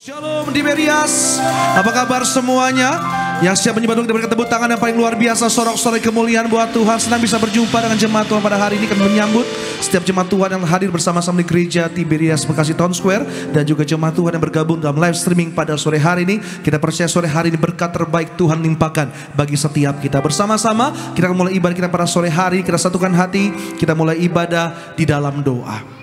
Shalom Tiberias, apa kabar semuanya? Yang siap menyembah Tuhan, kita berikan tepuk tangan yang paling luar biasa, sorak-sorai kemuliaan buat Tuhan. Senang bisa berjumpa dengan jemaat Tuhan pada hari ini. Kami menyambut setiap jemaat Tuhan yang hadir bersama-sama di gereja Tiberias Bekasi Town Square, dan juga jemaat Tuhan yang bergabung dalam live streaming pada sore hari ini. Kita percaya sore hari ini berkat terbaik Tuhan limpahkan bagi setiap kita. Bersama-sama kita akan mulai ibadah kita pada sore hari. Kita satukan hati, kita mulai ibadah di dalam doa.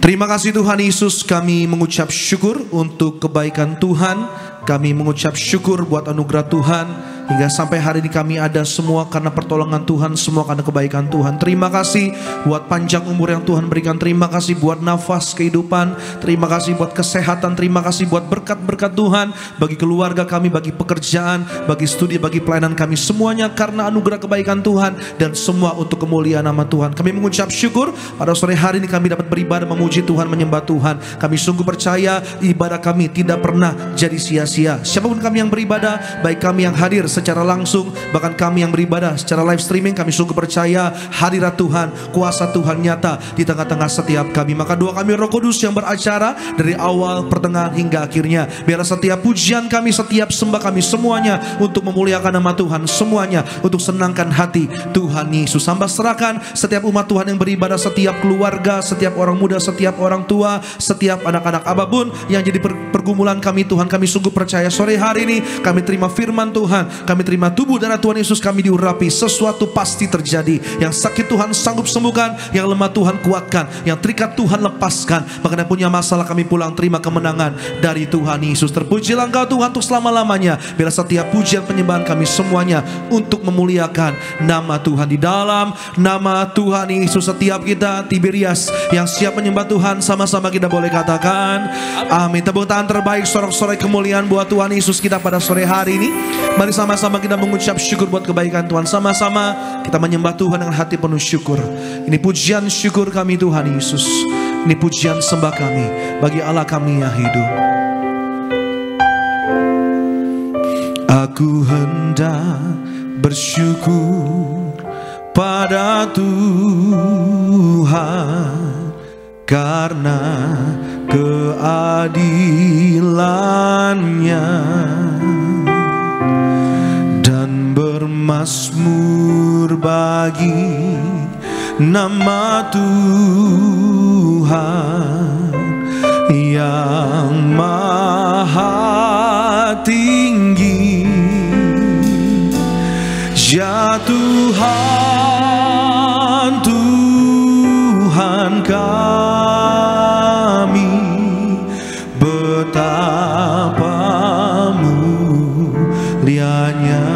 Terima kasih Tuhan Yesus, kami mengucap syukur untuk kebaikan Tuhan. Kami mengucap syukur buat anugerah Tuhan. Hingga sampai hari ini kami ada semua karena pertolongan Tuhan, semua karena kebaikan Tuhan. Terima kasih buat panjang umur yang Tuhan berikan. Terima kasih buat nafas kehidupan. Terima kasih buat kesehatan. Terima kasih buat berkat-berkat Tuhan bagi keluarga kami, bagi pekerjaan, bagi studi, bagi pelayanan kami. Semuanya karena anugerah kebaikan Tuhan, dan semua untuk kemuliaan nama Tuhan. Kami mengucap syukur pada sore hari ini kami dapat beribadah, memuji Tuhan, menyembah Tuhan. Kami sungguh percaya ibadah kami tidak pernah jadi sia-sia. Siapapun kami yang beribadah, baik kami yang hadir secara langsung, bahkan kami yang beribadah secara live streaming, kami sungguh percaya hadirat Tuhan, kuasa Tuhan nyata di tengah-tengah setiap kami. Maka doa kami Roh Kudus yang beracara dari awal, pertengahan hingga akhirnya. Biarlah setiap pujian kami, setiap sembah kami, semuanya untuk memuliakan nama Tuhan, semuanya untuk senangkan hati Tuhan Yesus. Hamba serahkan setiap umat Tuhan yang beribadah, setiap keluarga, setiap orang muda, setiap orang tua, setiap anak-anak, apapun yang jadi pergumulan kami Tuhan. Kami sungguh percaya sore hari ini kami terima firman Tuhan, kami terima tubuh darah Tuhan Yesus, kami diurapi, sesuatu pasti terjadi. Yang sakit Tuhan sanggup sembuhkan, yang lemah Tuhan kuatkan, yang terikat Tuhan lepaskan. Bahkan yang punya masalah kami pulang terima kemenangan dari Tuhan Yesus. Terpujilah Engkau Tuhan untuk selama-lamanya. Biarlah setiap pujian penyembahan kami semuanya untuk memuliakan nama Tuhan. Di dalam nama Tuhan Yesus, setiap kita Tiberias yang siap menyembah Tuhan, sama-sama kita boleh katakan amin. Tepuk tangan terbaik, sorak-sorai kemuliaan buat Tuhan Yesus kita pada sore hari ini. Mari sama-sama kita mengucap syukur buat kebaikan Tuhan. Sama-sama kita menyembah Tuhan dengan hati penuh syukur. Ini pujian syukur kami Tuhan Yesus. Ini pujian sembah kami bagi Allah kami yang hidup. Aku hendak bersyukur pada Tuhan karena keadilannya, dan bermazmur bagi nama Tuhan yang maha tinggi. Ya Tuhan, Tuhan kami, betapa mulianya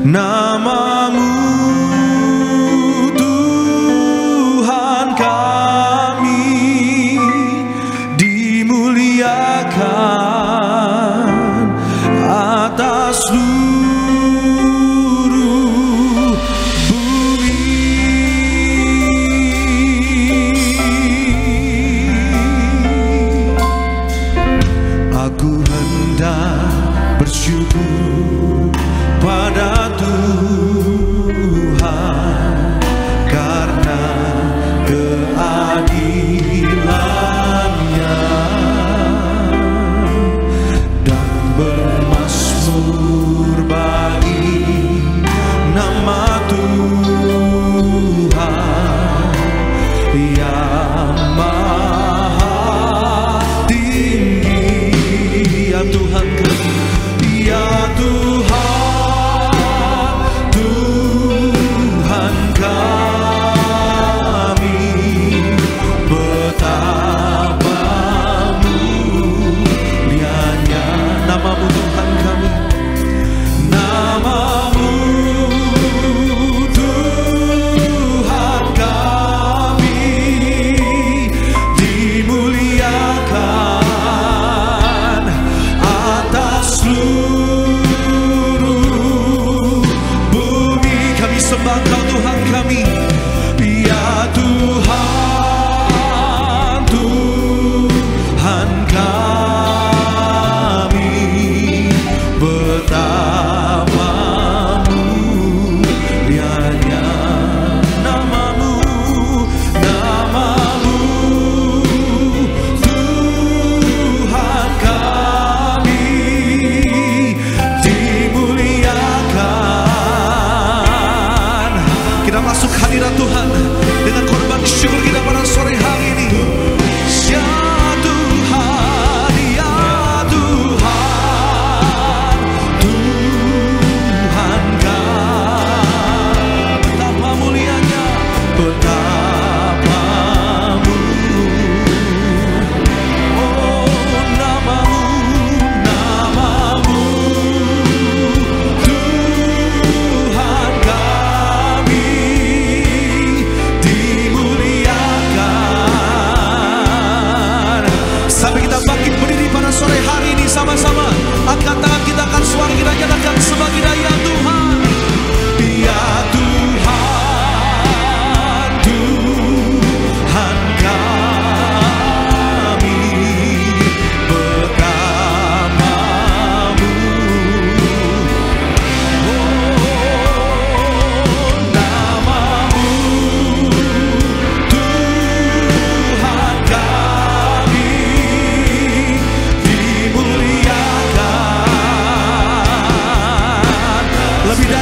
nama-Mu Tuhan kami, dimuliakan atas seluruh bumi. Aku hendak bersyukur pada Tuhan karena keadilannya, dan bermazmur bagi nama Tuhan yang maha tinggi. Ya Tuhan kami, ya Tuhan, Tuhan kami, betapa mulianya nama-Mu Tuhan kami, nama-Mu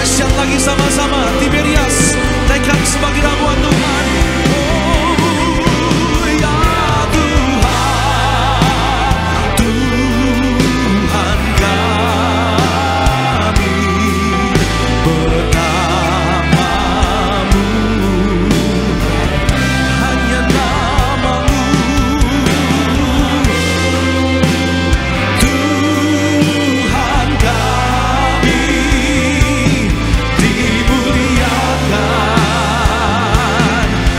dahsyat lagi sama-sama. Tiberias, naikkan sebagai nama Tuhan. Oh ya Tuhan, Tuhan kami bertamamu, hanya namamu Tuhan kami dimuliakan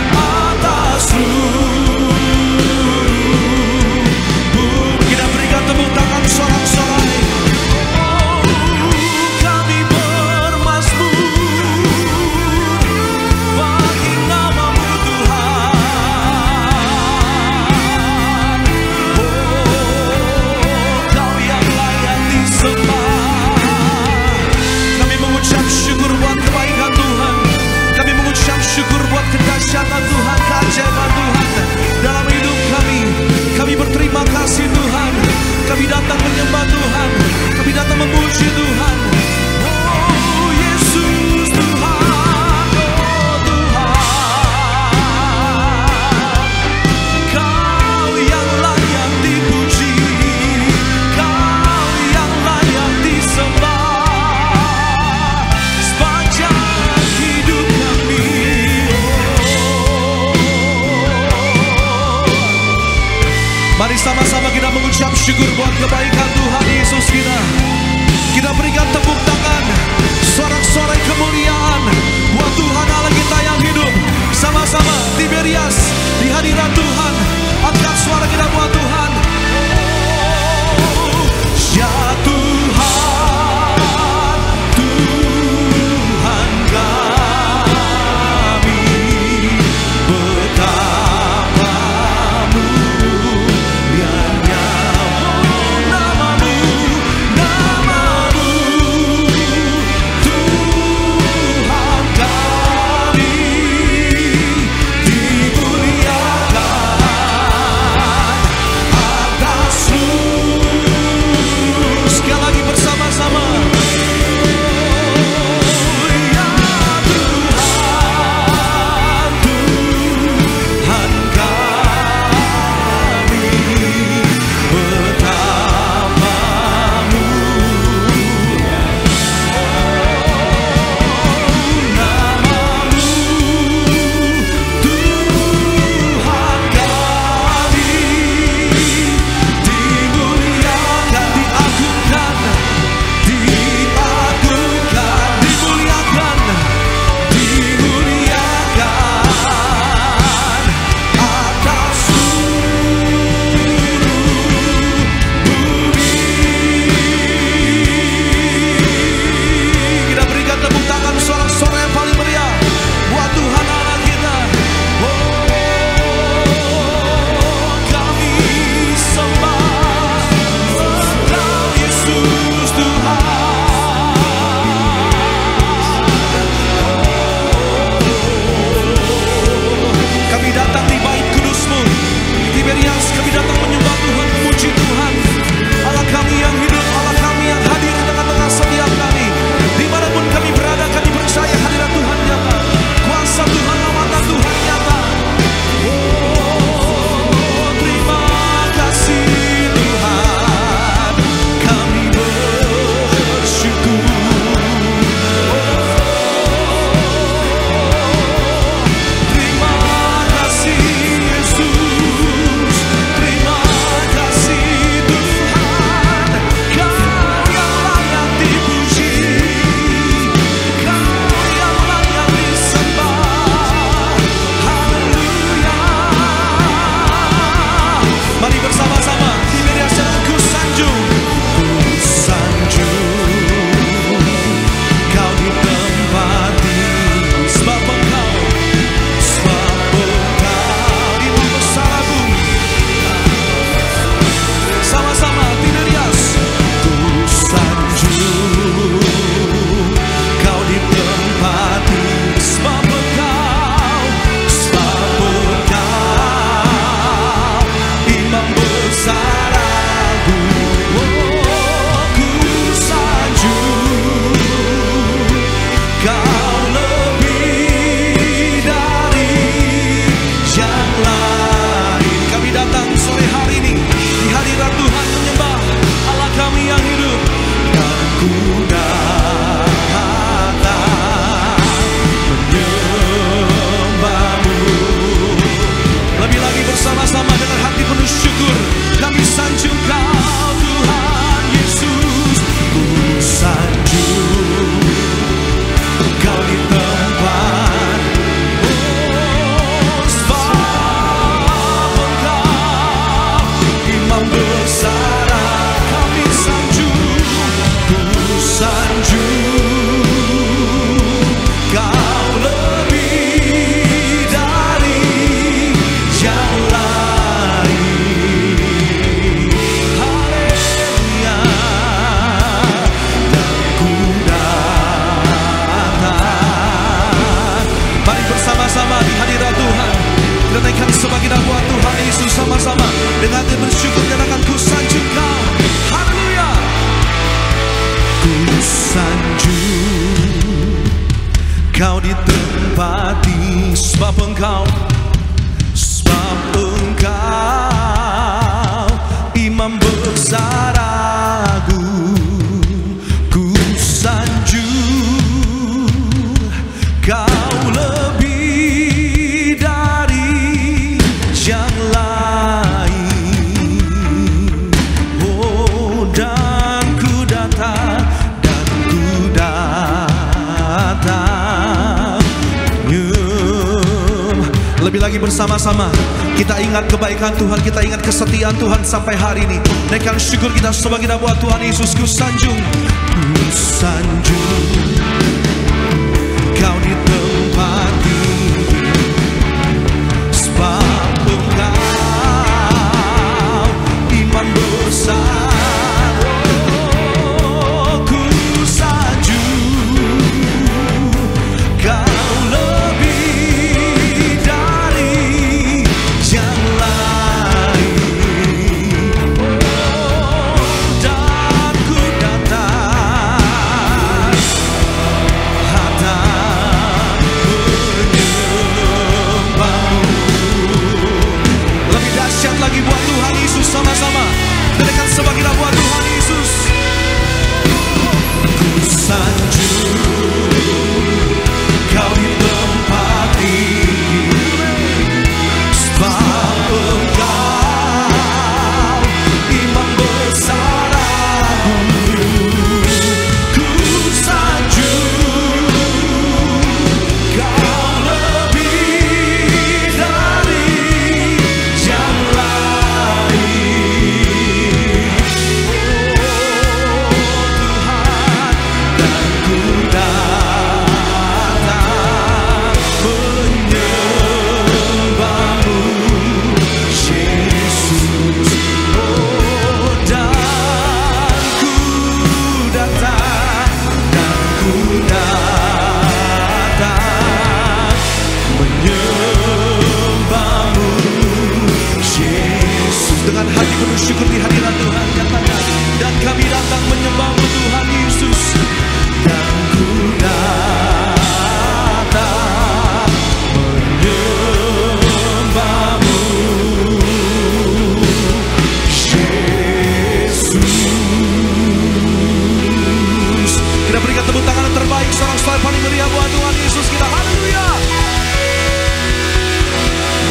atas seluruh bumi. Kita berikan tepuk tangan sorak-sorai. Oh, kami bermazmur bagi namamu Tuhan. Oh, Kau yang layak disembah. Kami mengucap syukur buat kebaikan Tuhan. Kami mengucap syukur buat kedahsyatan Tuhan, keajaiban Tuhan dalam hidup kami. Kami berterima kasih Tuhan. Kami datang menyembah Tuhan. Kami datang memuji Tuhan. Oh Yesus Tuhan, oh Tuhan, Kau yang layak dipuji, Kau yang layak disembah sepanjang hidup kami. Mari sama-sama kita mengucap syukur buat kebaikan Tuhan Yesus kita. Kita berikan tepuk tangan, sorak-sorai kemuliaan buat Tuhan Allah kita yang hidup. Sama-sama Tiberias di hadirat Tuhan, angkat suara kita buat Tuhan. Oh, ya Tuhan, Tuhan kami bertamamu, hanya namamu, namamu Kau ditempati sebab Engkau Imam besar agung, ku sanjung. Kau lebih dari yang lain. Oh, dan ku datang lebih lagi bersama-sama kita ingat kebaikan Tuhan, kita ingat kesetiaan Tuhan sampai hari ini. Naikkan syukur kita semua kita buat Tuhan Yesus. Ku sanjung, Kau di tempat tinggi, sebab Engkau Imam besar. Oh, ku sanjung, Kau lebih dari yang lain. Oh, dan ku datang menyembahmu. Lebih dahsyat lagi buat Tuhan Yesus, sama-sama dekat sebab kita buat Tuhan Yesus. Ku sanjung, Kau di tempat tinggi, sebab Engkau Imam besar agung. Ku sanjung, Kau lebih dari yang lain. Oh Tuhan, dan ku datang menyembahmu, Yesus. Oh, dan ku datang menyembahmu, Yesus. Dengan hati penuh syukur di hadirat Tuhan, katakan, dan kami datang menyembahmu Tuhan Yesus. Dan ku datang menyembahmu, Yesus. Kita berikan tepuk tangan yang terbaik, sorak-sorai paling meriah buat Tuhan Yesus kita. Haleluya.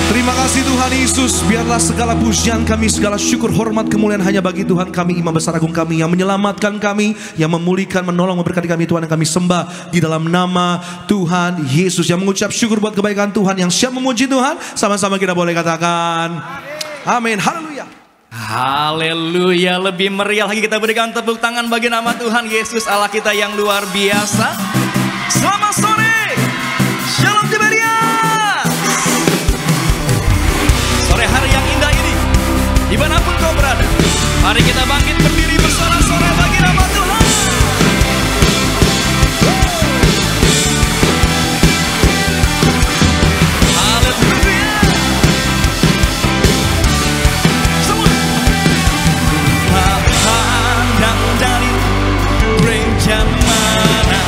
Terima kasih Tuhan Yesus. Biarlah segala pujian kami, segala syukur, hormat, kemuliaan hanya bagi Tuhan kami, Imam besar agung kami, yang menyelamatkan kami, yang memulihkan, menolong, memberkati kami. Tuhan yang kami sembah di dalam nama Tuhan Yesus. Yang mengucap syukur buat kebaikan Tuhan, yang siap memuji Tuhan, sama-sama kita boleh katakan amin. Haleluya. Haleluya. Lebih meriah lagi kita berikan tepuk tangan bagi nama Tuhan Yesus, Allah kita yang luar biasa. Selamat sore, Shalom Tiberias. Sore hari yang indah ini, dimanapun kau berada, mari kita bangkit berdiri bersorak-sorai bagi nama Tuhan. Haleluya. Semua pandang dari gereja mana,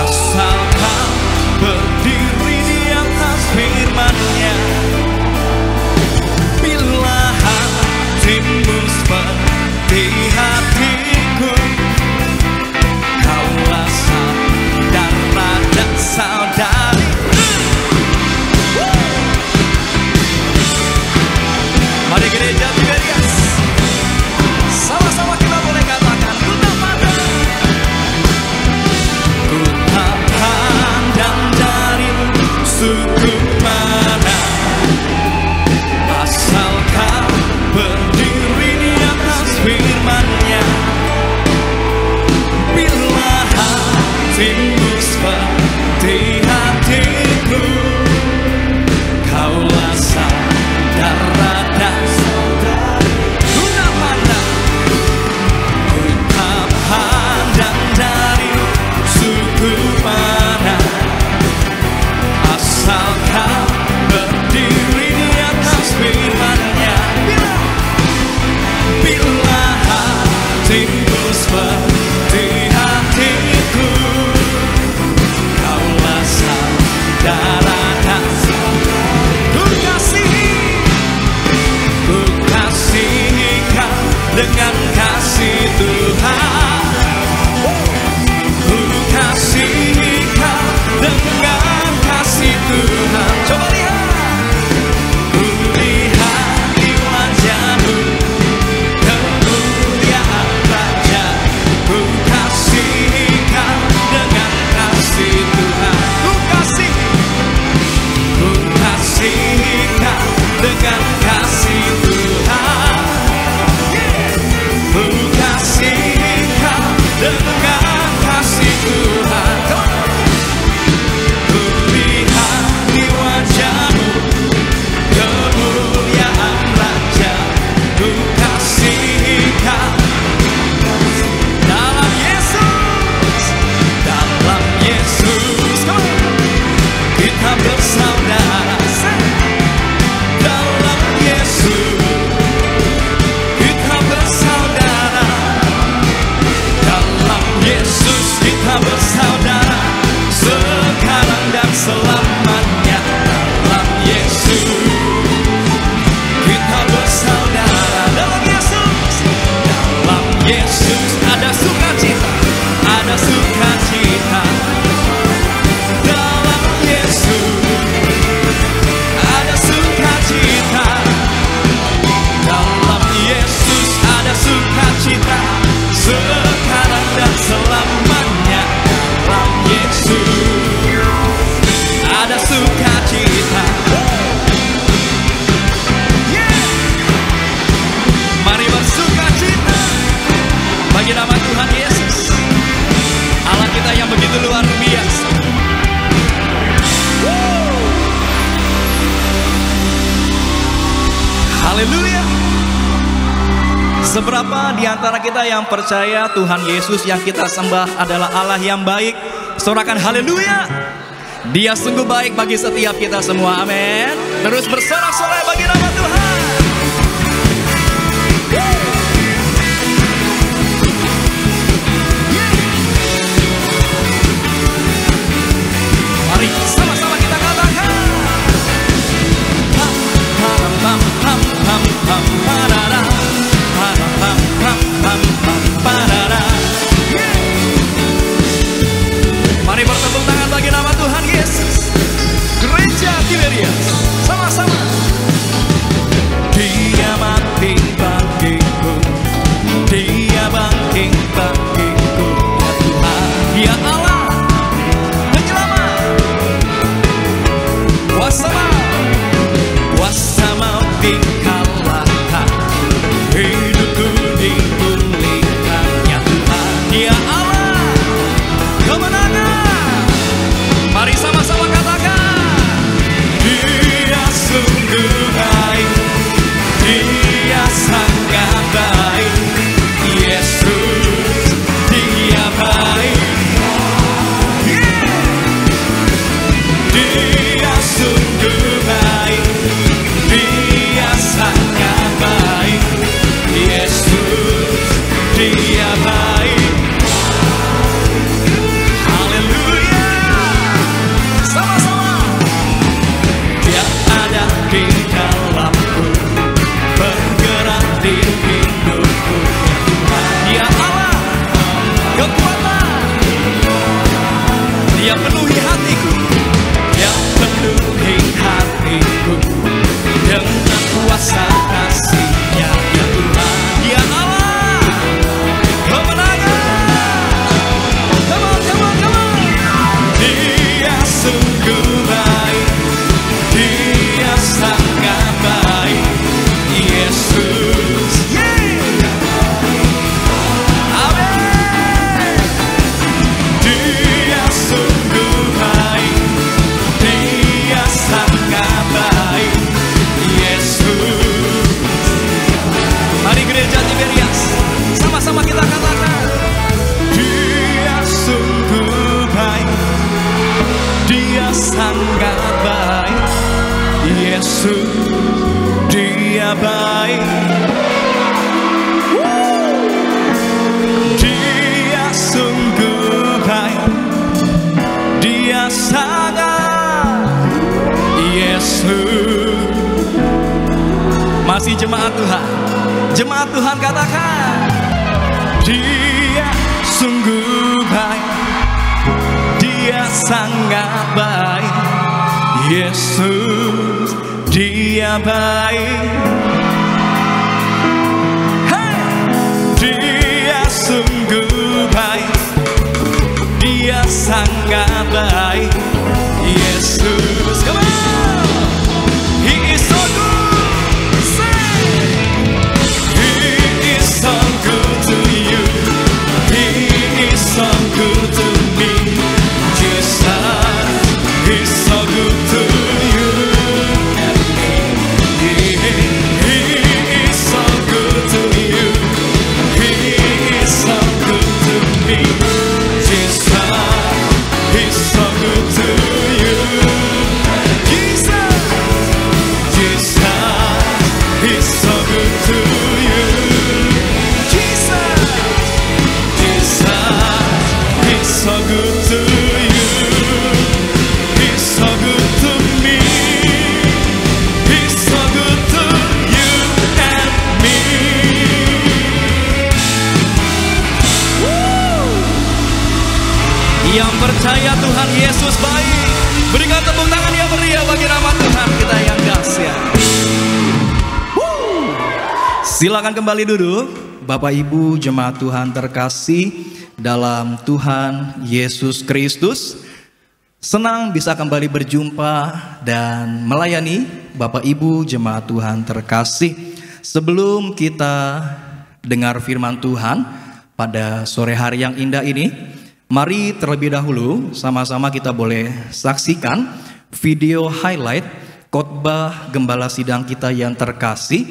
asal kau berdiri di atas firman-Nya. Bila hatimu seperti hatiku, kaulah saudara dan saudari. Mari gereja Tiberias, sama-sama kita boleh katakan, ku tak pandang darimu suku mana, asal kau berdiri di atas firman-Nya. Bila hatimu seperti hatiku, kaulah saudara dan saudari. Ku tak pandang dari suku mana, asal kau berdiri di atas firman-Nya. Bila hatimu seperti hatiku, Seberapa di antara kita yang percaya Tuhan Yesus yang kita sembah adalah Allah yang baik? Sorakan haleluya. Dia sungguh baik bagi setiap kita semua, amin. Terus bersorak-sorai bagi nama Tuhan. Mari sama-sama kita katakan. Mari bertepuk tangan bagi nama Tuhan Yesus. Gereja Tiberias, sama-sama. Dia bangkit bagiku, Dia bangkit bagiku, ya Tuhan, ya Allah penyelamat. Kuasa maut dikalahkan, hidupku dipulihkan, ya Tuhan, ya Allah kemenangan. Mari sama-sama katakan. Dia sungguh baik, Dia sangat baik, Yesus, Dia baik. Dia sungguh baik, Dia sangat baik, Yesus, Dia baik. Haleluya. Sama-sama. Dia ada di dalamku, bergerak di hidupku, ya Tuhan, ya Allah kekuatan. Dia penuhi hatiku, Dia penuhi hatiku dengan kuasa kasih-Nya, ya Tuhan, ya Allah kemenangan. Come on, come on, come on. Dia sungguh baik, Dia sangat baik, Yesus. Amin. Dia sungguh baik, Dia sangat baik, Yesus. Mari gereja Tiberias, sama-sama kita katakan. Dia sungguh baik, Dia sangat baik, Yesus, Dia baik. Dia sungguh baik, Dia sangat, Yesus. Masih jemaat Tuhan, jemaat Tuhan katakan. Dia sungguh baik, Dia sangat baik, Yesus, Dia baik. Hey! Dia sungguh baik, Dia sangat baik, Yesus. Come on! He is so good. Say! He is so good to you. He is so good to me. Jesus, He's so good to you and me. He is so good to you. He is so good to me. Jesus, He's so good to you. Jesus, He's so good to you. Jesus, He's so good to you. He's so good to me. He's so good to you and me. Woo! Yang percaya Tuhan Yesus baik, berikan tepuk tangan yang meriah bagi nama Tuhan kita yang dahsyat. Woo! Silakan kembali duduk, Bapak Ibu jemaat Tuhan terkasih dalam Tuhan Yesus Kristus. Senang bisa kembali berjumpa dan melayani Bapak Ibu jemaat Tuhan terkasih. Sebelum kita dengar firman Tuhan pada sore hari yang indah ini, mari terlebih dahulu sama-sama kita boleh saksikan video highlight khotbah gembala sidang kita yang terkasih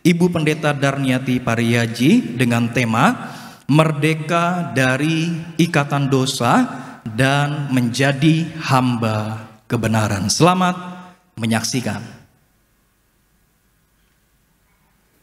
Ibu Pendeta Darniati Pariyaji dengan tema Merdeka dari Ikatan Dosa dan Menjadi Hamba Kebenaran. Selamat menyaksikan.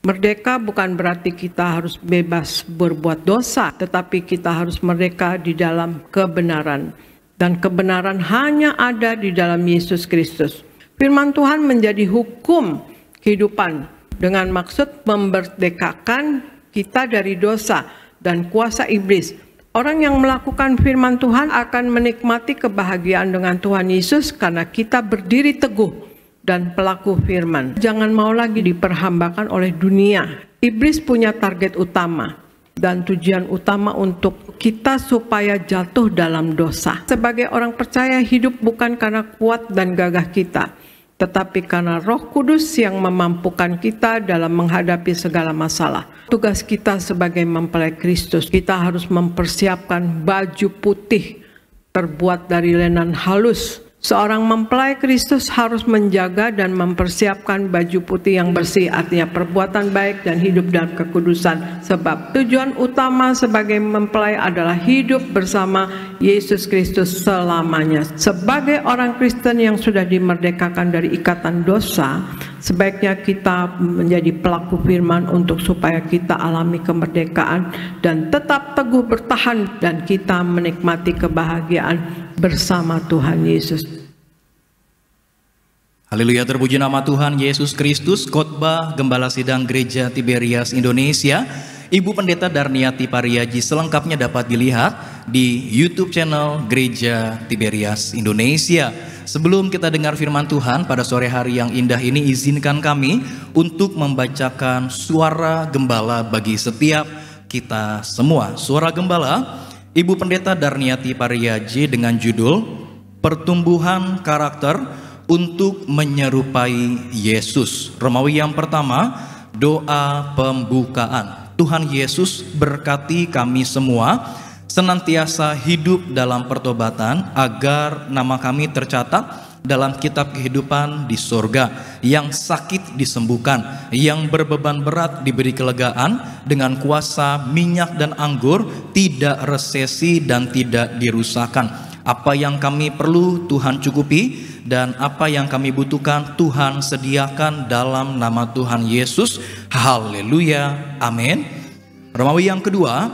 Merdeka bukan berarti kita harus bebas berbuat dosa, tetapi kita harus merdeka di dalam kebenaran. Dan kebenaran hanya ada di dalam Yesus Kristus. Firman Tuhan menjadi hukum kehidupan dengan maksud memerdekakan kita dari dosa dan kuasa iblis. Orang yang melakukan firman Tuhan akan menikmati kebahagiaan dengan Tuhan Yesus karena kita berdiri teguh dan pelaku firman. Jangan mau lagi diperhambakan oleh dunia. Iblis punya target utama dan tujuan utama untuk kita supaya jatuh dalam dosa. Sebagai orang percaya, hidup bukan karena kuat dan gagah kita, tetapi karena Roh Kudus yang memampukan kita dalam menghadapi segala masalah. Tugas kita sebagai mempelai Kristus, kita harus mempersiapkan baju putih terbuat dari lenan halus. Seorang mempelai Kristus harus menjaga dan mempersiapkan baju putih yang bersih, artinya perbuatan baik dan hidup dalam kekudusan. Sebab tujuan utama sebagai mempelai adalah hidup bersama Yesus Kristus selamanya. Sebagai orang Kristen yang sudah dimerdekakan dari ikatan dosa, sebaiknya kita menjadi pelaku firman untuk supaya kita alami kemerdekaan dan tetap teguh bertahan dan kita menikmati kebahagiaan bersama Tuhan Yesus. Haleluya, terpuji nama Tuhan Yesus Kristus. Khotbah Gembala Sidang Gereja Tiberias Indonesia, Ibu Pendeta Darniati Pariyaji selengkapnya dapat dilihat di YouTube channel Gereja Tiberias Indonesia. Sebelum kita dengar firman Tuhan pada sore hari yang indah ini, izinkan kami untuk membacakan suara gembala bagi setiap kita semua. Suara gembala Ibu Pendeta Darniati Pariyaji dengan judul Pertumbuhan Karakter untuk Menyerupai Yesus. Romawi yang pertama, doa pembukaan. Tuhan Yesus berkati kami semua senantiasa hidup dalam pertobatan, agar nama kami tercatat dalam kitab kehidupan di surga. Yang sakit disembuhkan, yang berbeban berat diberi kelegaan, dengan kuasa minyak dan anggur tidak resesi dan tidak dirusakkan. Apa yang kami perlu Tuhan cukupi, dan apa yang kami butuhkan Tuhan sediakan dalam nama Tuhan Yesus. Haleluya, amin. Romawi yang kedua,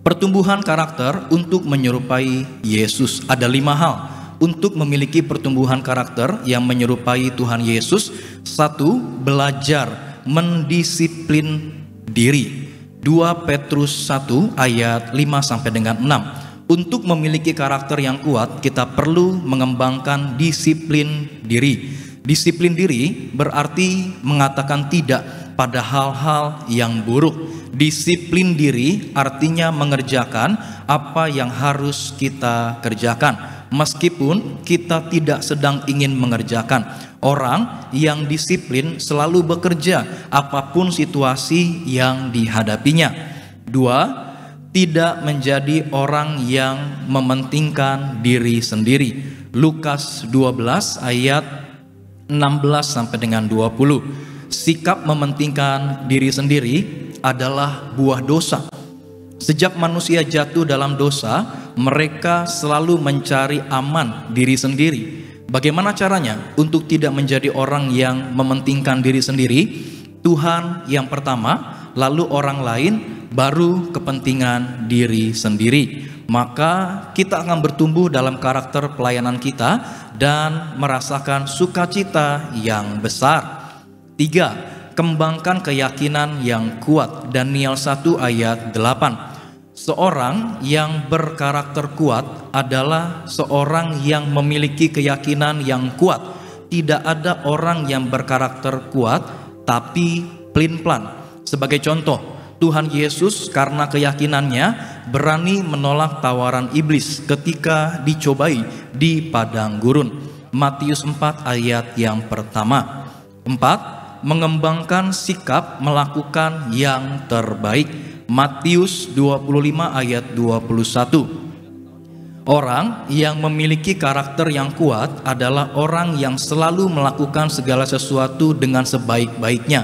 pertumbuhan karakter untuk menyerupai Yesus. Ada 5 hal untuk memiliki pertumbuhan karakter yang menyerupai Tuhan Yesus. 1. Belajar mendisiplin diri. 2 Petrus 1 ayat 5 sampai dengan 6. Untuk memiliki karakter yang kuat, kita perlu mengembangkan disiplin diri. Disiplin diri berarti mengatakan tidak pada hal-hal yang buruk. Disiplin diri artinya mengerjakan apa yang harus kita kerjakan, meskipun kita tidak sedang ingin mengerjakan. Orang yang disiplin selalu bekerja apapun situasi yang dihadapinya. 2. Tidak menjadi orang yang mementingkan diri sendiri. Lukas 12 ayat 16 sampai dengan 20. Sikap mementingkan diri sendiri adalah buah dosa. Sejak manusia jatuh dalam dosa, mereka selalu mencari aman diri sendiri. Bagaimana caranya untuk tidak menjadi orang yang mementingkan diri sendiri? Tuhan yang pertama, lalu orang lain, baru kepentingan diri sendiri. Maka kita akan bertumbuh dalam karakter pelayanan kita dan merasakan sukacita yang besar. 3. Kembangkan keyakinan yang kuat. Daniel 1 ayat 8. Seorang yang berkarakter kuat adalah seorang yang memiliki keyakinan yang kuat. Tidak ada orang yang berkarakter kuat tapi pelin-pelan. Sebagai contoh, Tuhan Yesus karena keyakinannya berani menolak tawaran iblis ketika dicobai di padang gurun. Matius 4 ayat yang pertama. 4. Mengembangkan sikap melakukan yang terbaik. Matius 25 ayat 21. Orang yang memiliki karakter yang kuat adalah orang yang selalu melakukan segala sesuatu dengan sebaik-baiknya.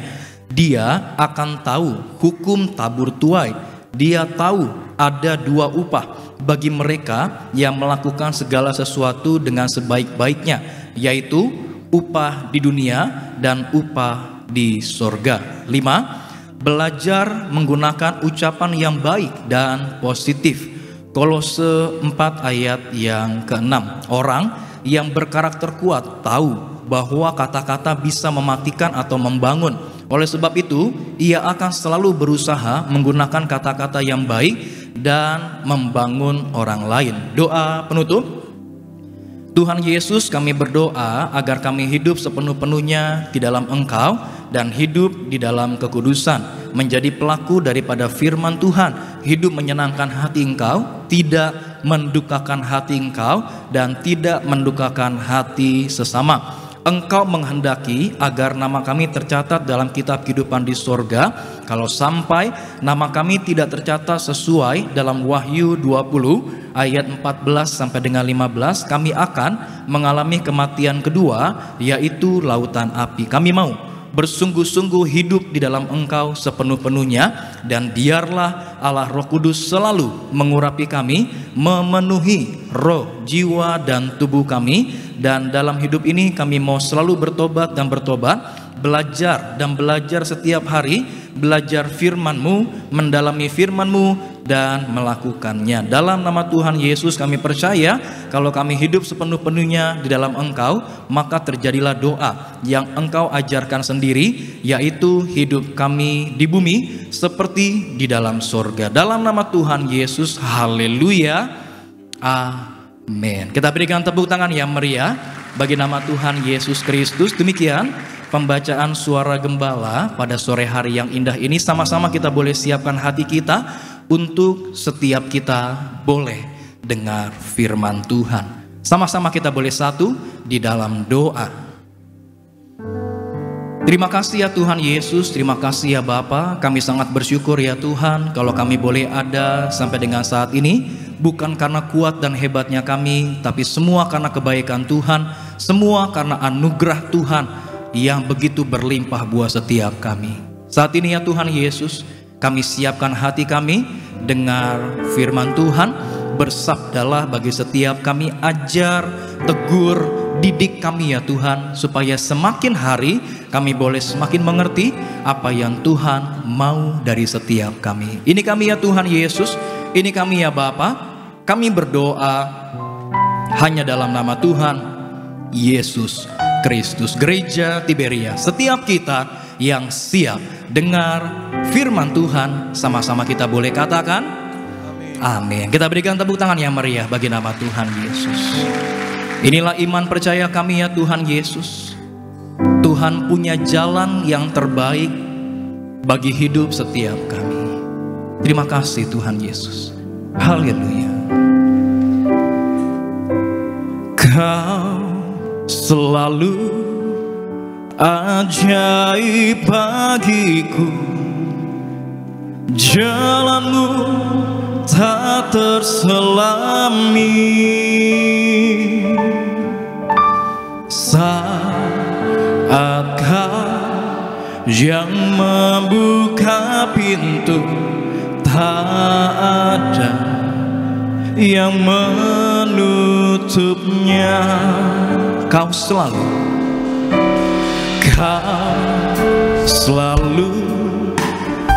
Dia akan tahu hukum tabur tuai. Dia tahu ada dua upah bagi mereka yang melakukan segala sesuatu dengan sebaik-baiknya, yaitu upah di dunia dan upah di sorga. 5. Belajar menggunakan ucapan yang baik dan positif. Kolose 4 ayat yang ke-6. Orang yang berkarakter kuat tahu bahwa kata-kata bisa mematikan atau membangun. Oleh sebab itu, ia akan selalu berusaha menggunakan kata-kata yang baik dan membangun orang lain. Doa penutup. Tuhan Yesus, kami berdoa agar kami hidup sepenuh-penuhnya di dalam Engkau dan hidup di dalam kekudusan, menjadi pelaku daripada firman Tuhan, hidup menyenangkan hati Engkau, tidak mendukakan hati Engkau, dan tidak mendukakan hati sesama. Engkau menghendaki agar nama kami tercatat dalam kitab kehidupan di sorga. Kalau sampai nama kami tidak tercatat sesuai dalam Wahyu 20 ayat 14 sampai dengan 15, kami akan mengalami kematian kedua, yaitu lautan api. Kami mau bersungguh-sungguh hidup di dalam Engkau sepenuh-penuhnya, dan biarlah Allah Roh Kudus selalu mengurapi kami, memenuhi roh, jiwa, dan tubuh kami. Dan dalam hidup ini kami mau selalu bertobat dan bertobat, belajar dan belajar setiap hari, belajar firman-Mu, mendalami firman-Mu, dan melakukannya. Dalam nama Tuhan Yesus kami percaya, kalau kami hidup sepenuh-penuhnya di dalam Engkau, maka terjadilah doa yang Engkau ajarkan sendiri, yaitu hidup kami di bumi seperti di dalam sorga. Dalam nama Tuhan Yesus, haleluya, amin. Kita berikan tepuk tangan yang meriah bagi nama Tuhan Yesus Kristus. Demikian pembacaan suara gembala pada sore hari yang indah ini. Sama-sama kita boleh siapkan hati kita untuk setiap kita boleh dengar firman Tuhan. Sama-sama kita boleh satu di dalam doa. Terima kasih ya Tuhan Yesus, terima kasih ya Bapa. Kami sangat bersyukur ya Tuhan kalau kami boleh ada sampai dengan saat ini. Bukan karena kuat dan hebatnya kami, tapi semua karena kebaikan Tuhan, semua karena anugerah Tuhan yang begitu berlimpah buat setiap kami. Saat ini ya Tuhan Yesus, kami siapkan hati kami dengar firman Tuhan. Bersabdalah bagi setiap kami, ajar, tegur, didik kami ya Tuhan, supaya semakin hari kami boleh semakin mengerti apa yang Tuhan mau dari setiap kami. Ini kami ya Tuhan Yesus, ini kami ya Bapa. Kami berdoa hanya dalam nama Tuhan Yesus Kristus. Gereja Tiberia, setiap kita yang siap dengar firman Tuhan, sama-sama kita boleh katakan amin. Kita berikan tepuk tangan yang meriah bagi nama Tuhan Yesus. Inilah iman percaya kami ya Tuhan Yesus. Tuhan punya jalan yang terbaik bagi hidup setiap kami. Terima kasih Tuhan Yesus. Haleluya. Kau selalu ajaib bagiku, jalanmu tak terselami. Saat Kau yang membuka pintu, tak ada yang menutupnya. Kau selalu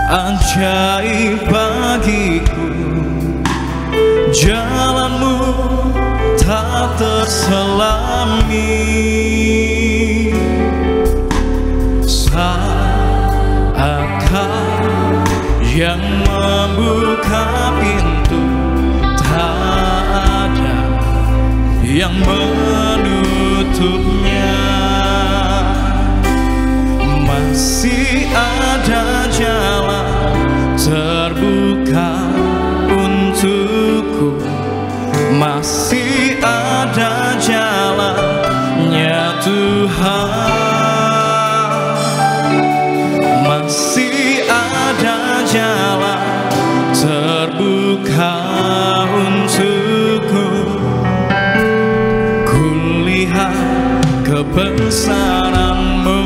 ajaib bagiku, jalanmu tak terselami. Saat Kau yang membuka pintu, tak ada yang menutupnya. Masih ada jalan terbuka untukku, masih ada jalannya Tuhan, masih ada jalan terbuka untukku. Kulihat kebesaran-Mu,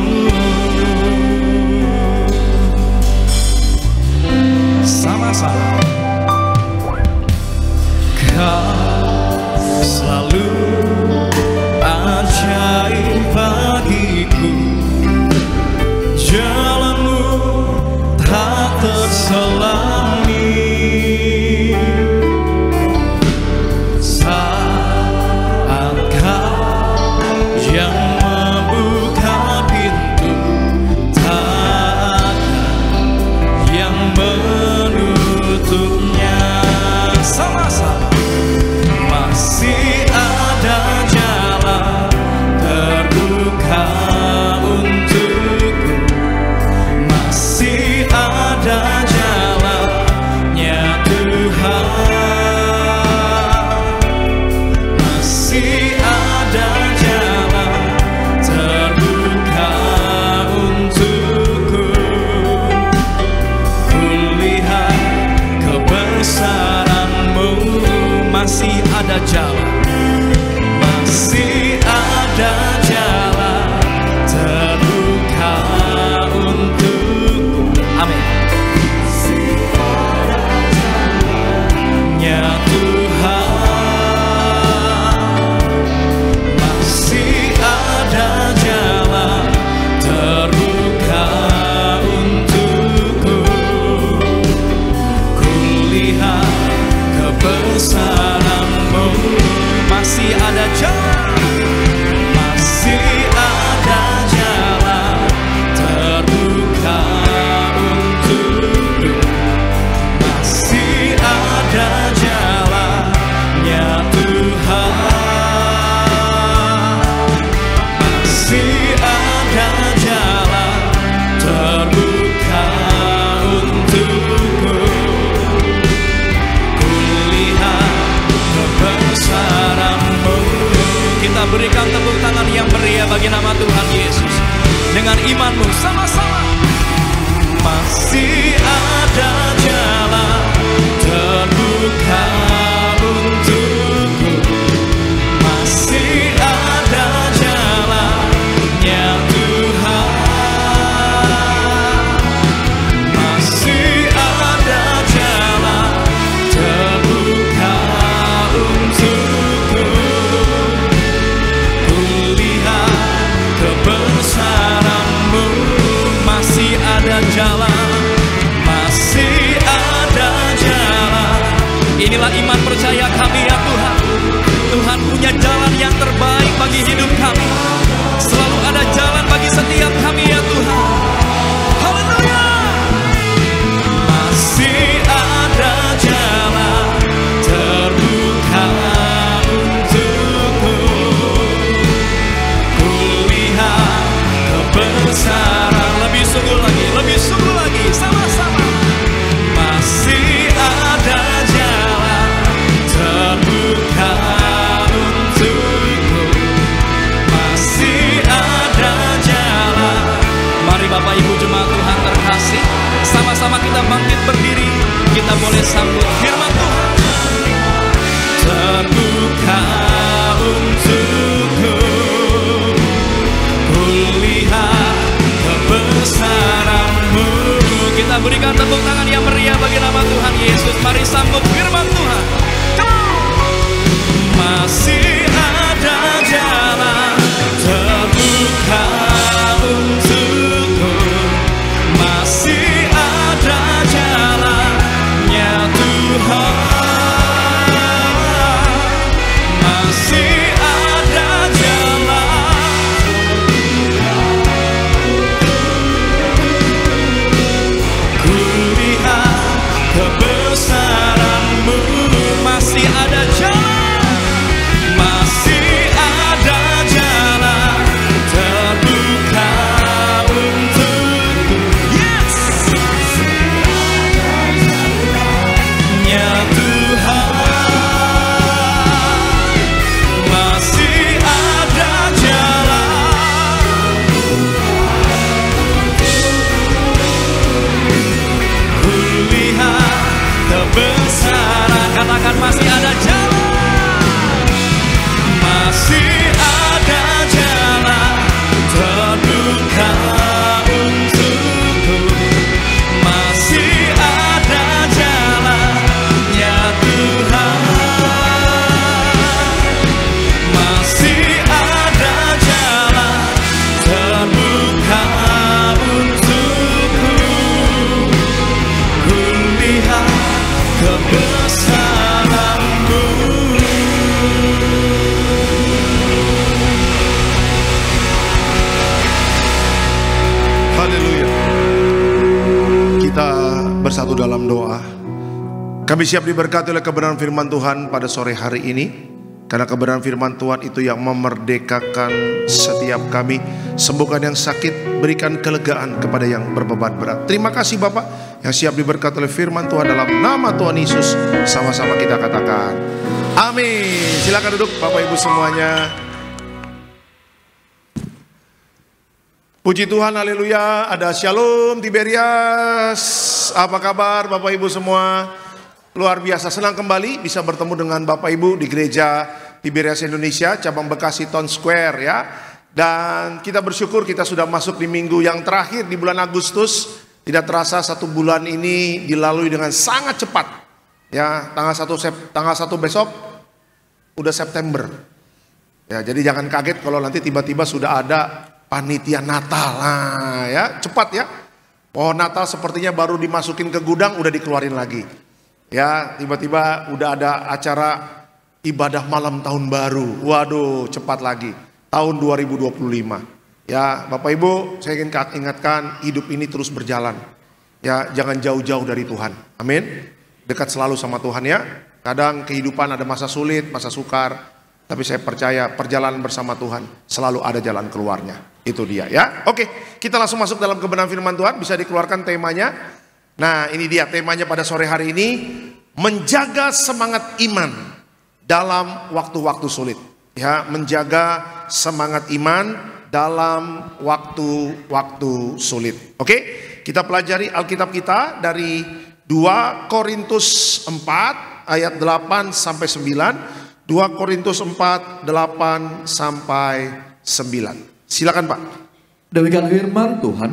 ada jalan, masih ada jalan terbuka untukku, masih ada jalannya Tuhan, masih ada jalan terbuka untukku. Kulihat kebesaran-Mu. Kita berikan tepuk tangan yang meriah bagi nama Tuhan Yesus. Dengan imanmu sama-sama. Masih ada jalan terbuka untukku, masih ada jalannya Tuhan, masih ada jalan terbuka untukku. Kulihat kebesaran-Mu, masih ada jalan, masih ada jalan. Inilah iman percaya kami ya Tuhan. Tuhan punya jalan yang terbaik bagi hidup kami. Selalu ada jalan bagi setiap kami ya Tuhan. Haleluya. Masih ada jalan terbuka untukku. Kulihat kebesaran. Lebih sungguh lagi, sama-sama. Masih ada jalan terbuka untukku, masih ada jalan. Mari Bapak Ibu jemaat Tuhan terkasih, sama-sama kita bangkit berdiri. Kita boleh sambut firman Tuhan. Terbuka untukku, kulihat kebesaran-Mu. Kita berikan tepuk tangan yang meriah bagi nama Tuhan Yesus. Mari sambut firman Tuhan. Masih ada jalan terbuka untukku, masih ada jalannya Tuhan, masih ada jalan. Kulihat kebesaran-Mu, masih ada jalan, masih ada jalan terbuka untukku. Yes, ya Tuhan, masih ada jalan. Kulihat kebesaran, katakan masih ada jalan, masih ada jalan terbuka untukku, masih ada jalannya Tuhan, masih ada jalan terbuka untukku. Kulihat kebesaran-Mu. Haleluya. Kita bersatu dalam doa. Kami siap diberkati oleh kebenaran firman Tuhan pada sore hari ini. Karena kebenaran firman Tuhan itu yang memerdekakan setiap kami. Sembuhkan yang sakit, berikan kelegaan kepada yang berbeban berat. Terima kasih Bapak yang siap diberkati oleh firman Tuhan dalam nama Tuhan Yesus. Sama-sama kita katakan amin. Silakan duduk Bapak Ibu semuanya. Puji Tuhan, haleluya. Ada Shalom Tiberias. Apa kabar Bapak Ibu semua? Luar biasa, senang kembali bisa bertemu dengan Bapak Ibu di gereja Tiberias Indonesia, cabang Bekasi Town Square ya. Dan kita bersyukur kita sudah masuk di minggu yang terakhir di bulan Agustus. Tidak terasa satu bulan ini dilalui dengan sangat cepat. Ya, tanggal 1 besok udah September. Ya, jadi jangan kaget kalau nanti tiba-tiba sudah ada panitia Natal. Nah, ya, cepat ya. Pohon Natal sepertinya baru dimasukin ke gudang udah dikeluarin lagi. Ya, tiba-tiba udah ada acara ibadah malam tahun baru. Waduh, cepat lagi. Tahun 2025. Ya, Bapak Ibu, saya ingin ingatkan, hidup ini terus berjalan. Ya, jangan jauh-jauh dari Tuhan. Amin. Dekat selalu sama Tuhan ya. Kadang kehidupan ada masa sulit, masa sukar. Tapi saya percaya perjalanan bersama Tuhan selalu ada jalan keluarnya. Itu dia ya. Oke, kita langsung masuk dalam kebenaran firman Tuhan. Bisa dikeluarkan temanya. Nah, ini dia temanya pada sore hari ini. Menjaga semangat iman dalam waktu-waktu sulit. Ya, menjaga semangat iman dalam waktu-waktu sulit. Oke, kita pelajari Alkitab kita dari 2 Korintus 4 ayat 8 sampai 9. 2 Korintus 4, 8 sampai 9. Silakan Pak. Demikian firman Tuhan.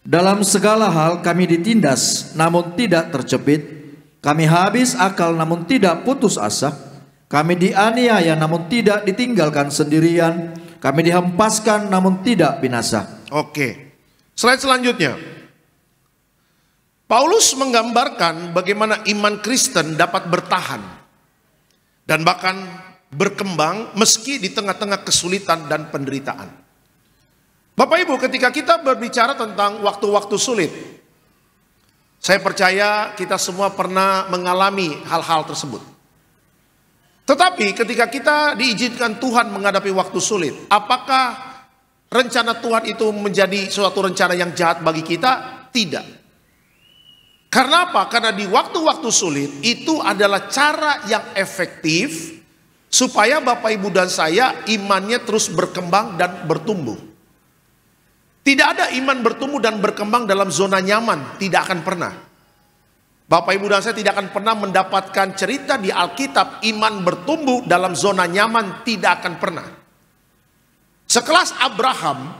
Dalam segala hal kami ditindas namun tidak terjepit. Kami habis akal namun tidak putus asa. Kami dianiaya namun tidak ditinggalkan sendirian. Kami dihempaskan namun tidak binasa. Oke. Slide selanjutnya. Paulus menggambarkan bagaimana iman Kristen dapat bertahan dan bahkan berkembang meski di tengah-tengah kesulitan dan penderitaan. Bapak Ibu, ketika kita berbicara tentang waktu-waktu sulit, saya percaya kita semua pernah mengalami hal-hal tersebut. Tetapi ketika kita diizinkan Tuhan menghadapi waktu sulit, apakah rencana Tuhan itu menjadi suatu rencana yang jahat bagi kita? Tidak. Karena apa? Karena di waktu-waktu sulit itu adalah cara yang efektif supaya Bapak Ibu dan saya imannya terus berkembang dan bertumbuh. Tidak ada iman bertumbuh dan berkembang dalam zona nyaman, tidak akan pernah. Bapak Ibu dan saya tidak akan pernah mendapatkan cerita di Alkitab iman bertumbuh dalam zona nyaman, tidak akan pernah. Sekelas Abraham,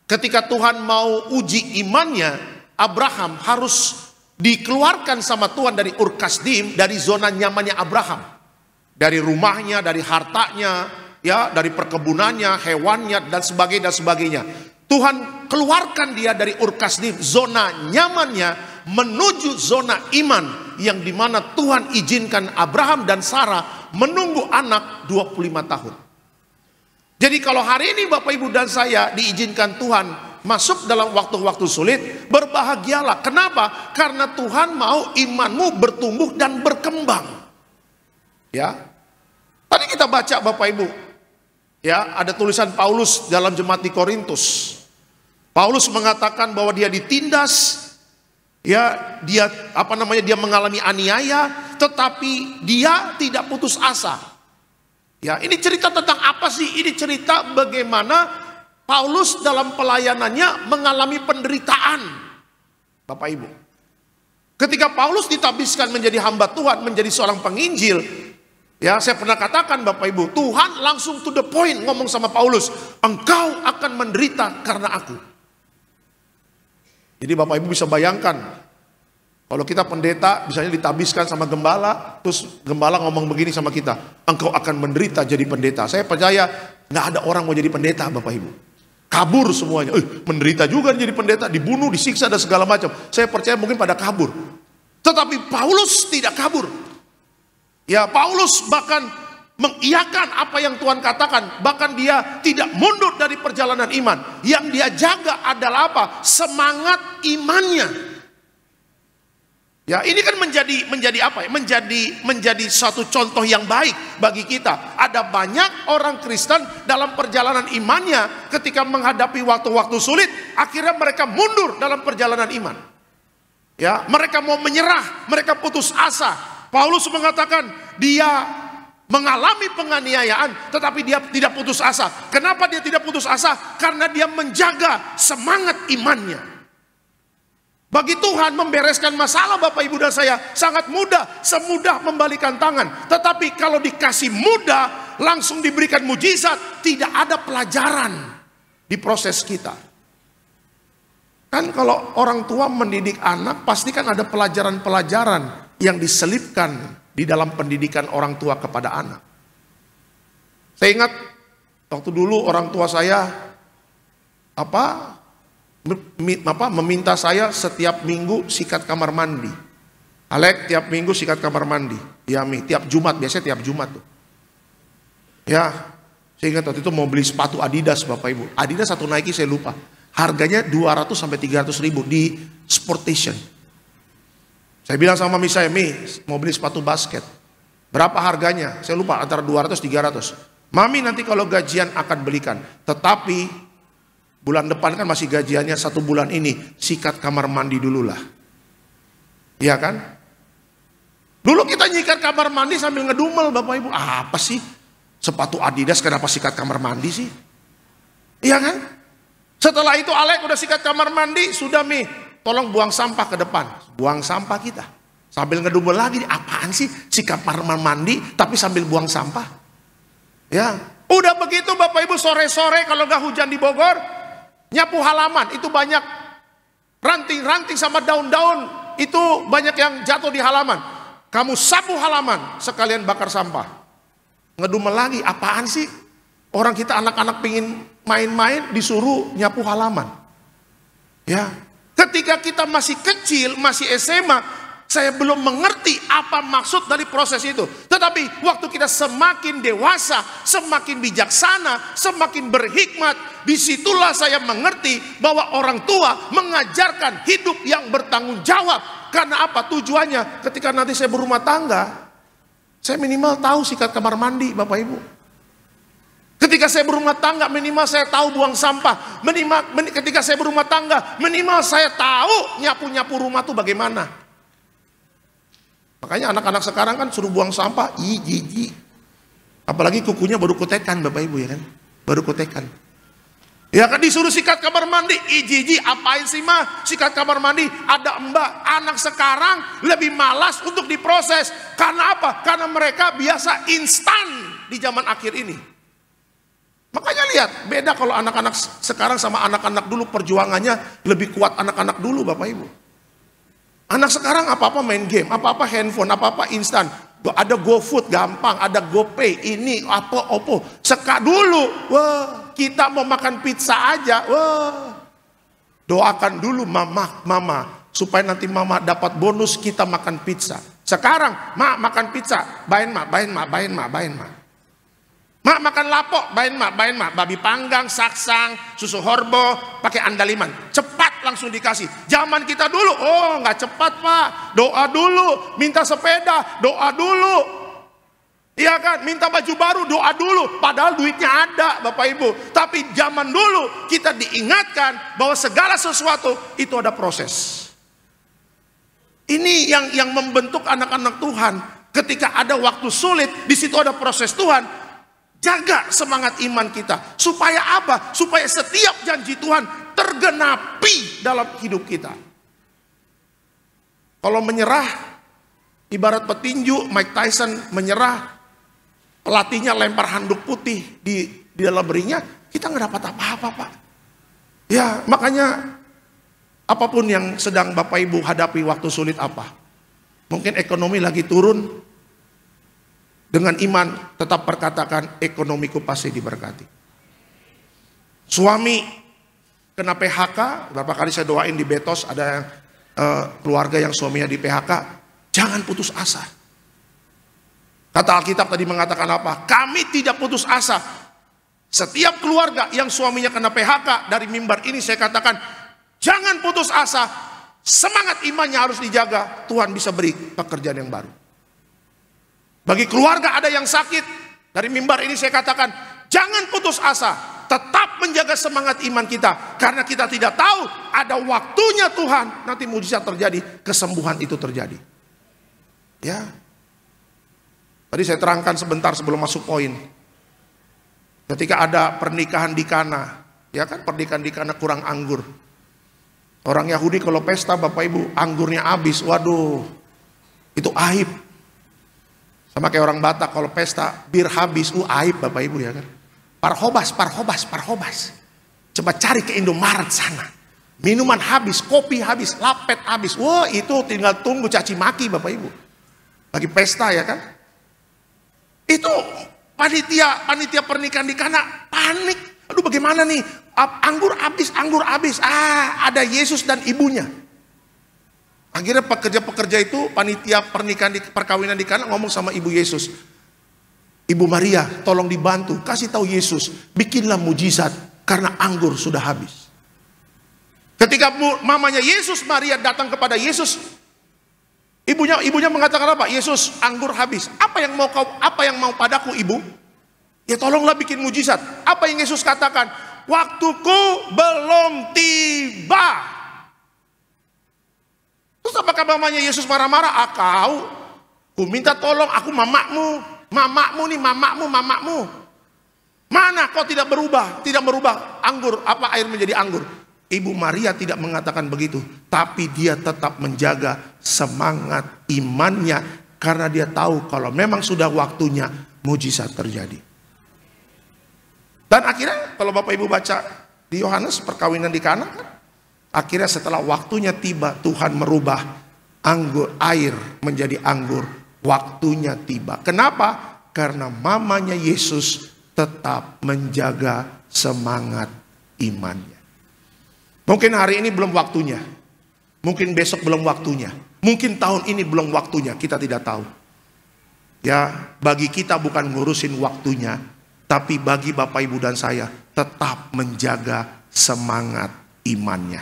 ketika Tuhan mau uji imannya, Abraham harus dikeluarkan sama Tuhan dari Ur Kasdim, dari zona nyamannya Abraham, dari rumahnya, dari hartanya, ya, dari perkebunannya, hewannya dan sebagainya. Tuhan keluarkan dia dari Ur Kasdim, zona nyamannya, menuju zona iman yang dimana Tuhan izinkan Abraham dan Sarah menunggu anak 25 tahun. Jadi kalau hari ini Bapak Ibu dan saya diizinkan Tuhan masuk dalam waktu-waktu sulit, berbahagialah. Kenapa? Karena Tuhan mau imanmu bertumbuh dan berkembang. Ya. Tadi kita baca Bapak Ibu, ya, ada tulisan Paulus dalam jemaat di Korintus. Paulus mengatakan bahwa dia ditindas, ya, dia dia mengalami aniaya, tetapi dia tidak putus asa. Ya, ini cerita tentang apa sih? Ini cerita bagaimana Paulus dalam pelayanannya mengalami penderitaan. Bapak Ibu, ketika Paulus ditabiskan menjadi hamba Tuhan, menjadi seorang penginjil, ya, saya pernah katakan Bapak Ibu, Tuhan langsung to the point ngomong sama Paulus, engkau akan menderita karena aku. Jadi Bapak Ibu bisa bayangkan, kalau kita pendeta misalnya ditabiskan sama gembala, terus gembala ngomong begini sama kita, engkau akan menderita jadi pendeta. Saya percaya nggak ada orang mau jadi pendeta Bapak Ibu. Kabur semuanya, menderita juga jadi pendeta, dibunuh, disiksa dan segala macam. Saya percaya mungkin pada kabur. Tetapi Paulus tidak kabur. Ya, Paulus bahkan mengiyakan apa yang Tuhan katakan. Bahkan dia tidak mundur dari perjalanan iman. Yang dia jaga adalah apa? Semangat imannya. Ya, ini kan menjadi apa ya? Menjadi suatu contoh yang baik bagi kita. Ada banyak orang Kristen dalam perjalanan imannya ketika menghadapi waktu-waktu sulit, akhirnya mereka mundur dalam perjalanan iman. Ya, mereka mau menyerah, mereka putus asa. Paulus mengatakan dia mengalami penganiayaan, tetapi dia tidak putus asa. Kenapa dia tidak putus asa? Karena dia menjaga semangat imannya. Bagi Tuhan membereskan masalah Bapak Ibu dan saya sangat mudah, semudah membalikan tangan. Tetapi kalau dikasih mudah, langsung diberikan mujizat, tidak ada pelajaran di proses kita. Kan kalau orang tua mendidik anak, pasti kan ada pelajaran-pelajaran yang diselipkan di dalam pendidikan orang tua kepada anak. Saya ingat waktu dulu orang tua saya meminta saya setiap minggu sikat kamar mandi. Alek, tiap minggu sikat kamar mandi. Ya Mi, tiap Jumat, biasanya tiap Jumat tuh. Ya, saya ingat waktu itu mau beli sepatu Adidas Bapak Ibu. Adidas satu Nike saya lupa. Harganya 200 sampai 300 ribu di Sportation. Saya bilang sama mami saya, Mi, mau beli sepatu basket. Berapa harganya? Saya lupa, antara 200 300. Mami nanti kalau gajian akan belikan. Tetapi bulan depan kan masih gajiannya 1 bulan ini. Sikat kamar mandi dulu lah. Iya kan? Dulu kita nyikat kamar mandi sambil ngedumel Bapak Ibu. Apa sih? Sepatu Adidas kenapa sikat kamar mandi sih? Iya kan? Setelah itu Alek udah sikat kamar mandi, sudah Mi, tolong buang sampah ke depan. Buang sampah kita. Sambil ngedumel lagi, apaan sih sikat kamar mandi tapi sambil buang sampah? Ya, udah begitu Bapak Ibu sore-sore kalau nggak hujan di Bogor, nyapu halaman, itu banyak ranting-ranting sama daun-daun, itu banyak yang jatuh di halaman. Kamu sapu halaman, sekalian bakar sampah. Ngedumel lagi, apaan sih? Orang kita anak-anak pingin main-main, disuruh nyapu halaman. Ya, ketika kita masih kecil, masih SMA, saya belum mengerti apa maksud dari proses itu. Tetapi waktu kita semakin dewasa, semakin bijaksana, semakin berhikmat, disitulah saya mengerti bahwa orang tua mengajarkan hidup yang bertanggung jawab. Karena apa tujuannya? Ketika nanti saya berumah tangga, saya minimal tahu sikat kamar mandi Bapak Ibu. Ketika saya berumah tangga minimal saya tahu buang sampah. Ketika saya berumah tangga minimal saya tahu nyapu-nyapu rumah tuh bagaimana. Makanya anak-anak sekarang kan suruh buang sampah, jijik. Apalagi kukunya baru kutekan Bapak Ibu ya kan. Baru kutekan. Ya kan disuruh sikat kamar mandi, jijik, apain sih mah sikat kamar mandi, ada mbak. Anak sekarang lebih malas untuk diproses. Karena apa? Karena mereka biasa instan di zaman akhir ini. Makanya lihat, beda kalau anak-anak sekarang sama anak-anak dulu, perjuangannya lebih kuat anak-anak dulu Bapak Ibu. Anak sekarang apa-apa main game, apa-apa handphone, apa-apa instan. Ada GoFood gampang, ada GoPay, ini apa opo. Dulu, wah, kita mau makan pizza aja, wah. Doakan dulu mama, supaya nanti mama dapat bonus kita makan pizza. Sekarang, mak makan pizza, bain mak. Mak makan lapok, bain mak, babi panggang, saksang, susu horbo, pakai andaliman, cepat langsung dikasih. Zaman kita dulu, oh nggak cepat Pak, doa dulu, minta sepeda, doa dulu, iya kan, minta baju baru, doa dulu, padahal duitnya ada Bapak Ibu. Tapi zaman dulu kita diingatkan bahwa segala sesuatu itu ada proses. Ini yang membentuk anak-anak Tuhan. Ketika ada waktu sulit, di situ ada proses Tuhan. Jaga semangat iman kita. Supaya apa? Supaya setiap janji Tuhan tergenapi dalam hidup kita. Kalau menyerah, ibarat petinju, Mike Tyson menyerah, pelatihnya lempar handuk putih di dalam ringnya, kita nggak dapat apa-apa Pak. Ya makanya apapun yang sedang Bapak Ibu hadapi waktu sulit apa. Mungkin ekonomi lagi turun. Dengan iman tetap perkatakan ekonomiku pasti diberkati. Suami kena PHK, berapa kali saya doain di Betos ada keluarga yang suaminya di PHK, jangan putus asa. Kata Alkitab tadi mengatakan apa? Kami tidak putus asa. Setiap keluarga yang suaminya kena PHK, dari mimbar ini saya katakan, jangan putus asa. Semangat imannya harus dijaga, Tuhan bisa beri pekerjaan yang baru. Bagi keluarga ada yang sakit, dari mimbar ini saya katakan, jangan putus asa, tetap menjaga semangat iman kita, karena kita tidak tahu ada waktunya Tuhan, nanti mujizat terjadi, kesembuhan itu terjadi. Ya, tadi saya terangkan sebentar sebelum masuk poin. Ketika ada pernikahan di Kana, ya kan pernikahan di Kana kurang anggur. Orang Yahudi kalau pesta Bapak Ibu, anggurnya habis, waduh, itu aib. Sama kayak orang Batak kalau pesta bir habis, aib Bapak Ibu ya kan. Parhobas. Coba cari ke Indomaret sana. Minuman habis, kopi habis, lapet habis. Wah itu tinggal tunggu caci maki Bapak Ibu. Lagi pesta ya kan. Itu panitia pernikahan di Kana panik. Aduh bagaimana nih? Anggur habis. Ada Yesus dan ibunya. Akhirnya pekerja-pekerja itu panitia pernikahan di perkawinan di Kana ngomong sama Ibu Yesus. Ibu Maria, tolong dibantu, kasih tahu Yesus, bikinlah mujizat karena anggur sudah habis. Ketika mamanya Yesus, Maria datang kepada Yesus, ibunya mengatakan apa? Yesus, anggur habis. Apa yang mau padaku, Ibu? Ya tolonglah bikin mujizat. Apa yang Yesus katakan? Waktuku belum tiba. Terus apakah mamanya Yesus marah-marah? Ku minta tolong, aku mamamu nih. Mana kau tidak merubah anggur, air menjadi anggur. Ibu Maria tidak mengatakan begitu, tapi dia tetap menjaga semangat imannya karena dia tahu kalau memang sudah waktunya mujizat terjadi. Dan akhirnya kalau Bapak Ibu baca di Yohanes perkawinan di Kana, akhirnya setelah waktunya tiba Tuhan merubah air menjadi anggur. Waktunya tiba. Kenapa? Karena mamanya Yesus tetap menjaga semangat imannya. Mungkin hari ini belum waktunya. Mungkin besok belum waktunya. Mungkin tahun ini belum waktunya. Kita tidak tahu. Ya, bagi kita bukan ngurusin waktunya, tapi bagi Bapak Ibu dan saya tetap menjaga semangat imannya.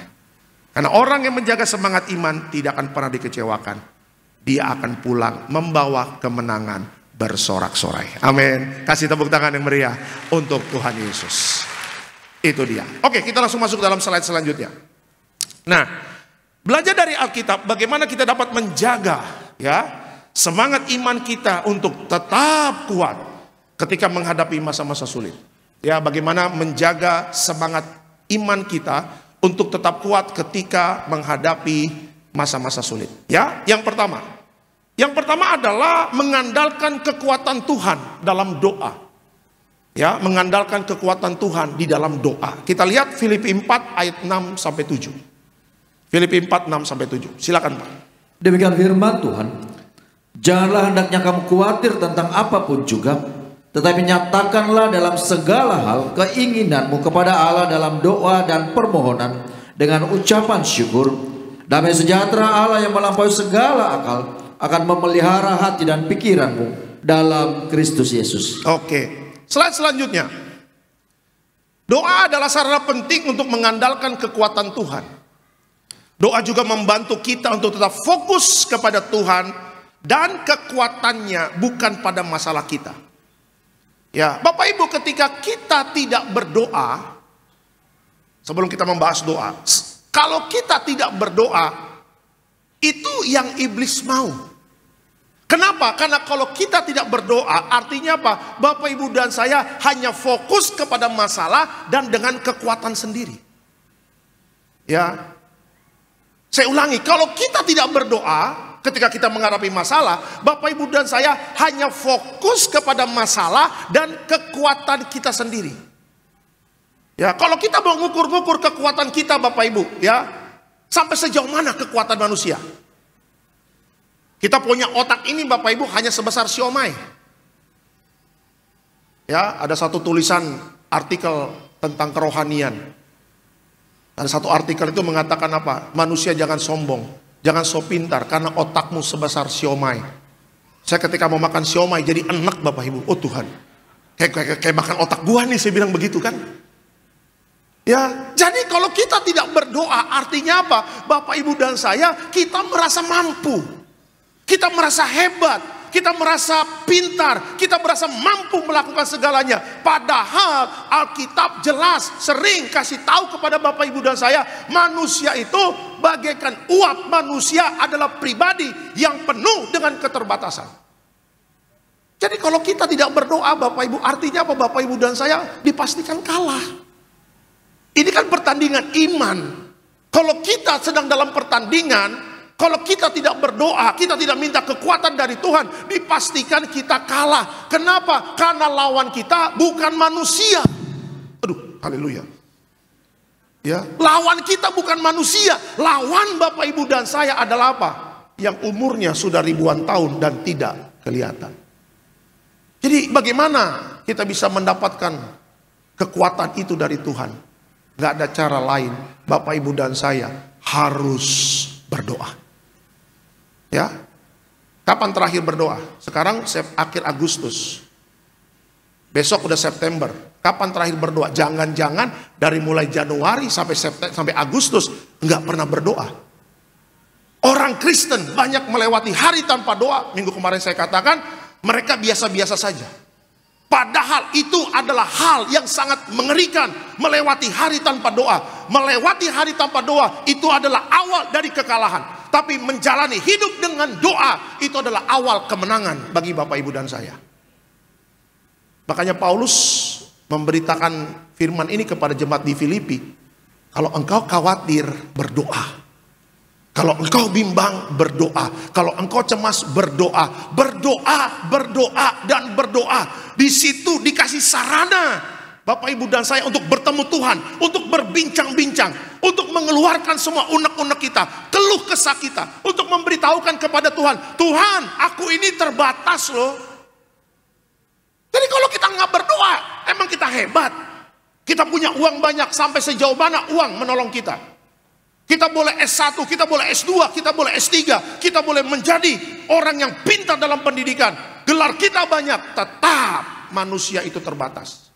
Karena orang yang menjaga semangat iman tidak akan pernah dikecewakan. Dia akan pulang membawa kemenangan bersorak-sorai. Amin. Kasih tepuk tangan yang meriah untuk Tuhan Yesus. Itu dia. Oke, kita langsung masuk dalam slide selanjutnya. Nah, belajar dari Alkitab bagaimana kita dapat menjaga semangat iman kita untuk tetap kuat ketika menghadapi masa-masa sulit. Ya, bagaimana menjaga semangat iman kita untuk tetap kuat ketika menghadapi masa-masa sulit. Ya, yang pertama adalah mengandalkan kekuatan Tuhan dalam doa. Ya, mengandalkan kekuatan Tuhan di dalam doa. Kita lihat Filipi 4 ayat 6 sampai 7. Filipi 4 6 sampai 7. Silakan, Pak. Demikian firman Tuhan. Janganlah hendaknya kamu khawatir tentang apapun juga, tetapi nyatakanlah dalam segala hal keinginanmu kepada Allah dalam doa dan permohonan dengan ucapan syukur. Damai sejahtera Allah yang melampaui segala akal akan memelihara hati dan pikiranmu dalam Kristus Yesus. Oke. Slide selanjutnya. Doa adalah sarana penting untuk mengandalkan kekuatan Tuhan. Doa juga membantu kita untuk tetap fokus kepada Tuhan dan kekuatannya, bukan pada masalah kita. Ya, Bapak Ibu, ketika kita tidak berdoa, sebelum kita membahas doa, kalau kita tidak berdoa, itu yang iblis mau. Kenapa? Karena kalau kita tidak berdoa, artinya apa? Bapak, Ibu, dan saya hanya fokus kepada masalah dan dengan kekuatan sendiri. Ya, saya ulangi, kalau kita tidak berdoa ketika kita menghadapi masalah, Bapak, Ibu, dan saya hanya fokus kepada masalah dan kekuatan kita sendiri. Ya, kalau kita mau ngukur-ngukur kekuatan kita, Bapak Ibu, ya, sampai sejauh mana kekuatan manusia? Kita punya otak ini, Bapak Ibu, hanya sebesar siomay. Ya, ada satu tulisan artikel tentang kerohanian. Ada satu artikel itu mengatakan apa? Manusia jangan sombong, jangan so pintar karena otakmu sebesar siomay. Saya ketika mau makan siomay jadi enak, Bapak Ibu. Oh Tuhan, kayak makan otak gua nih, saya bilang begitu kan. Ya, jadi kalau kita tidak berdoa, artinya apa? Bapak, Ibu, dan saya, kita merasa mampu. Kita merasa hebat, kita merasa pintar, kita merasa mampu melakukan segalanya. Padahal Alkitab jelas sering kasih tahu kepada Bapak, Ibu, dan saya, manusia itu bagaikan uap. Manusia adalah pribadi yang penuh dengan keterbatasan. Jadi kalau kita tidak berdoa, Bapak, Ibu, artinya apa? Bapak, Ibu, dan saya dipastikan kalah. Ini kan pertandingan iman. Kalau kita sedang dalam pertandingan, kalau kita tidak berdoa, kita tidak minta kekuatan dari Tuhan, dipastikan kita kalah. Kenapa? Karena lawan kita bukan manusia. Aduh, haleluya. Ya, lawan kita bukan manusia. Lawan Bapak, Ibu, dan saya adalah apa? Yang umurnya sudah ribuan tahun dan tidak kelihatan. Jadi bagaimana kita bisa mendapatkan kekuatan itu dari Tuhan? Gak ada cara lain. Bapak, Ibu, dan saya harus berdoa. Ya, kapan terakhir berdoa? Sekarang akhir Agustus. Besok udah September. Kapan terakhir berdoa? Jangan-jangan dari mulai Januari sampai Agustus nggak pernah berdoa. Orang Kristen banyak melewati hari tanpa doa. Minggu kemarin saya katakan mereka biasa-biasa saja. Padahal itu adalah hal yang sangat mengerikan. Melewati hari tanpa doa. Melewati hari tanpa doa itu adalah awal dari kekalahan. Tapi menjalani hidup dengan doa itu adalah awal kemenangan bagi Bapak Ibu dan saya. Makanya Paulus memberitakan firman ini kepada jemaat di Filipi. Kalau engkau khawatir, berdoa. Kalau engkau bimbang, berdoa. Kalau engkau cemas, berdoa. Berdoa, berdoa, dan berdoa. Di situ dikasih sarana Bapak Ibu dan saya untuk bertemu Tuhan, untuk berbincang-bincang, untuk mengeluarkan semua unek-unek kita, keluh kesah kita, untuk memberitahukan kepada Tuhan, Tuhan, aku ini terbatas loh. Jadi kalau kita nggak berdoa, emang kita hebat. Kita punya uang banyak, sampai sejauh mana uang menolong kita. Kita boleh S1, kita boleh S2, kita boleh S3, kita boleh menjadi orang yang pintar dalam pendidikan. Gelar kita banyak, tetap manusia itu terbatas.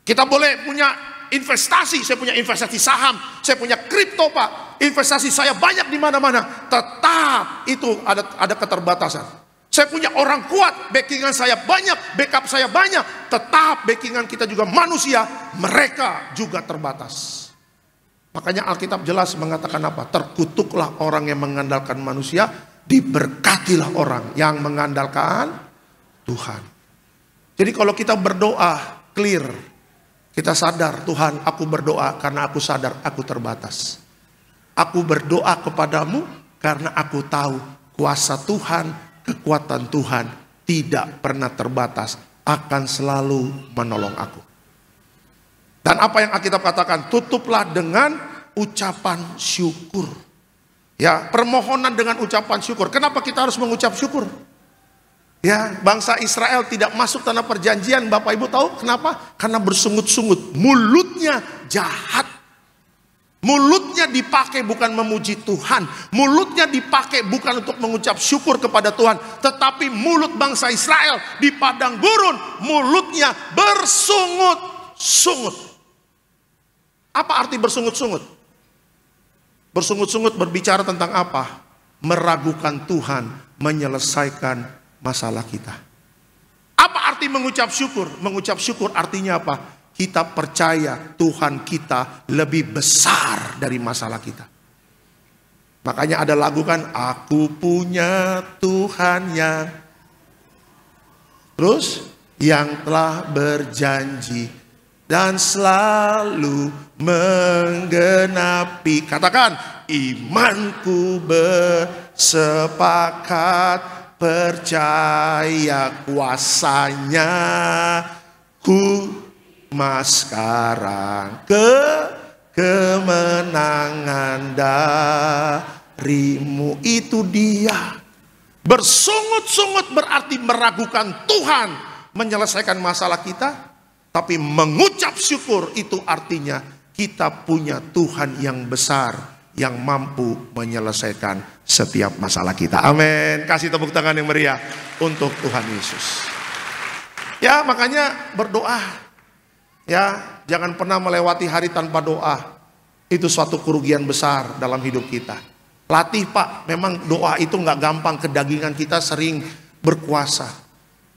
Kita boleh punya investasi, saya punya investasi saham, saya punya kripto Pak, investasi saya banyak di mana-mana, tetap itu ada keterbatasan. Saya punya orang kuat, backingan saya banyak, backup saya banyak, tetap backingan kita juga manusia, mereka juga terbatas. Makanya Alkitab jelas mengatakan apa? Terkutuklah orang yang mengandalkan manusia, diberkatilah orang yang mengandalkan Tuhan. Jadi kalau kita berdoa clear, kita sadar, Tuhan, aku berdoa karena aku sadar aku terbatas. Aku berdoa kepadamu karena aku tahu kuasa Tuhan, kekuatan Tuhan tidak pernah terbatas, akan selalu menolong aku. Dan apa yang Alkitab katakan, tutuplah dengan ucapan syukur. Ya, permohonan dengan ucapan syukur. Kenapa kita harus mengucap syukur? Ya, bangsa Israel tidak masuk tanah perjanjian, Bapak Ibu tahu kenapa? Karena bersungut-sungut, mulutnya jahat. Mulutnya dipakai bukan memuji Tuhan. Mulutnya dipakai bukan untuk mengucap syukur kepada Tuhan. Tetapi mulut bangsa Israel di padang gurun, mulutnya bersungut-sungut. Apa arti bersungut-sungut? Bersungut-sungut berbicara tentang apa? Meragukan Tuhan menyelesaikan masalah kita. Apa arti mengucap syukur? Mengucap syukur artinya apa? Kita percaya Tuhan kita lebih besar dari masalah kita. Makanya ada lagu kan, aku punya Tuhan yang, terus yang telah berjanji dan selalu menggenapi. Katakan, imanku bersepakat percaya kuasanya, ku mas sekarang kemenangan darimu. Itu dia. Bersungut-sungut berarti meragukan Tuhan menyelesaikan masalah kita. Tapi mengucap syukur itu artinya kita punya Tuhan yang besar, yang mampu menyelesaikan setiap masalah kita. Amin. Kasih tepuk tangan yang meriah untuk Tuhan Yesus. Ya, makanya berdoa. Ya, jangan pernah melewati hari tanpa doa. Itu suatu kerugian besar dalam hidup kita. Latih Pak, memang doa itu nggak gampang, kedagingan kita sering berkuasa.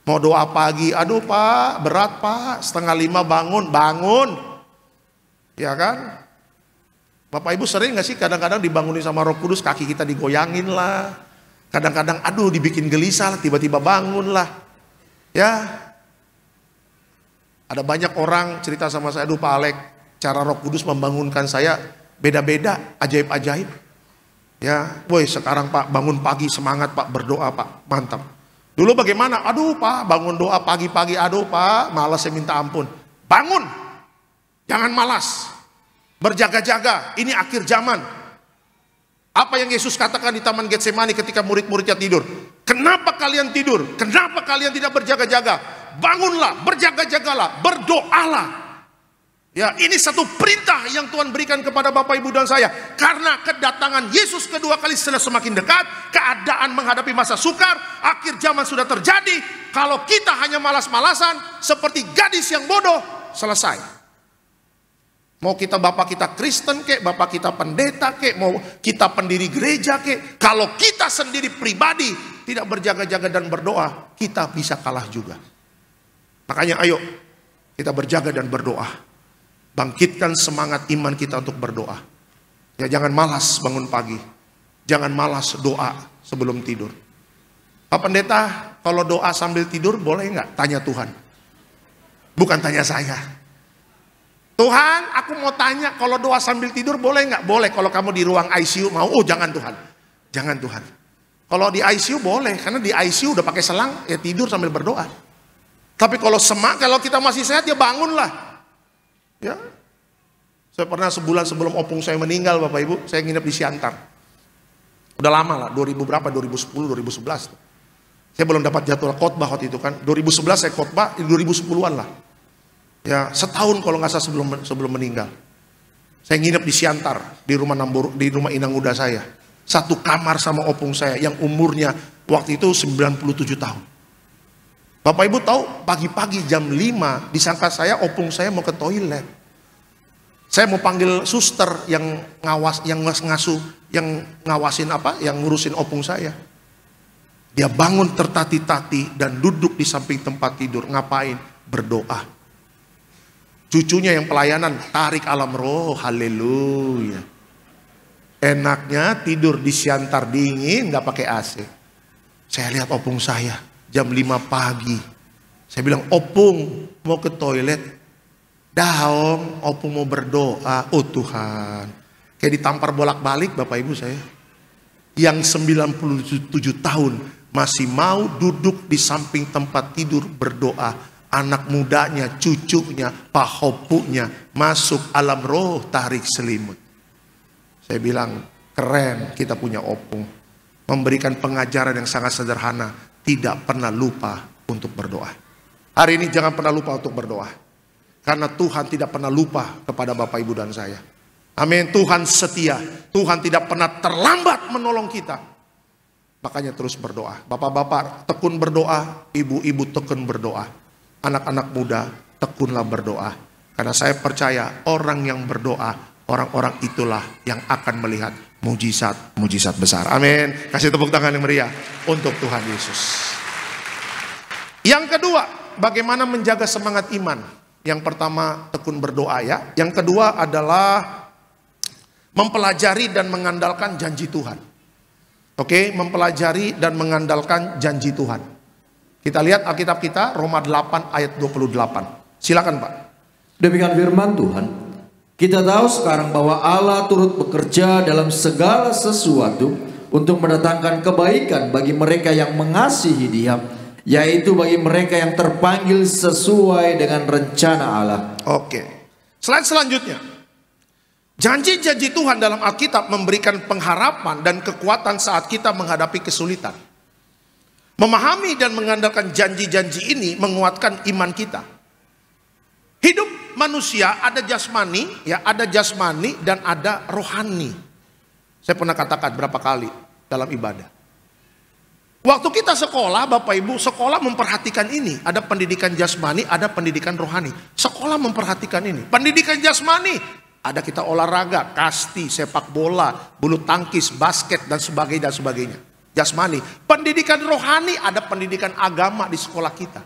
Mau doa pagi, aduh Pak, berat Pak, 4:30 bangun. Ya kan? Bapak Ibu sering gak sih kadang-kadang dibangunin sama Roh Kudus, kaki kita digoyangin lah. Kadang-kadang aduh dibikin gelisah, tiba-tiba bangun lah. Ya, ada banyak orang cerita sama saya, aduh Pak Alek, cara Roh Kudus membangunkan saya beda-beda, ajaib-ajaib. Ya, boy sekarang Pak bangun pagi semangat Pak, berdoa Pak, mantap. Dulu bagaimana? Aduh Pak, bangun doa pagi-pagi, aduh Pak, malas saya minta ampun. Bangun, jangan malas, berjaga-jaga, ini akhir zaman. Apa yang Yesus katakan di Taman Getsemani ketika murid-muridnya tidur? Kenapa kalian tidur? Kenapa kalian tidak berjaga-jaga? Bangunlah, berjaga-jagalah, berdoalah. Ya, ini satu perintah yang Tuhan berikan kepada Bapak Ibu dan saya. Karena kedatangan Yesus kedua kali sudah semakin dekat, keadaan menghadapi masa sukar, akhir zaman sudah terjadi. Kalau kita hanya malas-malasan, seperti gadis yang bodoh, selesai. Mau kita bapak kita Kristen kek, bapak kita pendeta kek, mau kita pendiri gereja kek, kalau kita sendiri pribadi tidak berjaga-jaga dan berdoa, kita bisa kalah juga. Makanya ayo kita berjaga dan berdoa. Bangkitkan semangat iman kita untuk berdoa. Ya, jangan malas bangun pagi. Jangan malas doa sebelum tidur. Pak Pendeta, kalau doa sambil tidur boleh nggak? Tanya Tuhan. Bukan tanya saya. Tuhan, aku mau tanya, kalau doa sambil tidur boleh nggak? Boleh. Kalau kamu di ruang ICU mau. Oh, jangan Tuhan. Jangan Tuhan. Kalau di ICU boleh, karena di ICU udah pakai selang, ya tidur sambil berdoa. Tapi kalau kalau kita masih sehat, ya bangunlah. Ya, saya pernah sebulan sebelum opung saya meninggal, Bapak Ibu, saya nginep di Siantar. Udah lama lah, 2010, 2011. Saya belum dapat jadwal khotbah waktu itu kan. 2011 saya khotbah, 2010-an lah. Ya, setahun kalau nggak salah sebelum meninggal. Saya nginep di Siantar, di rumah inang muda saya. Satu kamar sama opung saya yang umurnya waktu itu 97 tahun. Bapak Ibu tahu, pagi-pagi jam 5 disangka saya opung saya mau ke toilet. Saya mau panggil suster yang ngawasin yang ngurusin opung saya. Dia bangun tertati-tati dan duduk di samping tempat tidur. Ngapain? Berdoa. Cucunya yang pelayanan tarik alam roh, haleluya. Enaknya tidur di Siantar dingin, nggak pakai AC. Saya lihat opung saya jam 5 pagi. Saya bilang, opung mau ke toilet. Dah om, opung mau berdoa. Oh Tuhan, kayak ditampar bolak-balik Bapak Ibu saya. Yang 97 tahun masih mau duduk di samping tempat tidur berdoa. Anak mudanya, cucunya, pahopunya masuk alam roh tarik selimut. Saya bilang, keren kita punya opung. Memberikan pengajaran yang sangat sederhana. Tidak pernah lupa untuk berdoa. Hari ini jangan pernah lupa untuk berdoa. Karena Tuhan tidak pernah lupa kepada Bapak Ibu dan saya. Amin. Tuhan setia. Tuhan tidak pernah terlambat menolong kita. Makanya terus berdoa. Bapak-bapak tekun berdoa. Ibu-ibu tekun berdoa. Anak-anak muda tekunlah berdoa. Karena saya percaya orang yang berdoa, orang-orang itulah yang akan melihat mujizat besar. Amin. Kasih tepuk tangan yang meriah untuk Tuhan Yesus. Yang kedua, bagaimana menjaga semangat iman? Yang pertama, tekun berdoa ya. Yang kedua adalah mempelajari dan mengandalkan janji Tuhan. Oke, mempelajari dan mengandalkan janji Tuhan. Kita lihat Alkitab kita, Roma 8 ayat 28. Silakan Pak. Demikian firman Tuhan. Kita tahu sekarang bahwa Allah turut bekerja dalam segala sesuatu untuk mendatangkan kebaikan bagi mereka yang mengasihi Dia, yaitu bagi mereka yang terpanggil sesuai dengan rencana Allah. Oke. Slide selanjutnya. Janji-janji Tuhan dalam Alkitab memberikan pengharapan dan kekuatan saat kita menghadapi kesulitan. Memahami dan mengandalkan janji-janji ini menguatkan iman kita. Hidup manusia ada jasmani, ya ada jasmani dan ada rohani. Saya pernah katakan berapa kali dalam ibadah. Waktu kita sekolah, Bapak Ibu, sekolah memperhatikan ini. Ada pendidikan jasmani, ada pendidikan rohani. Sekolah memperhatikan ini. Pendidikan jasmani, ada kita olahraga, kasti, sepak bola, bulu tangkis, basket, dan sebagainya. Jasmani. Pendidikan rohani, ada pendidikan agama di sekolah kita.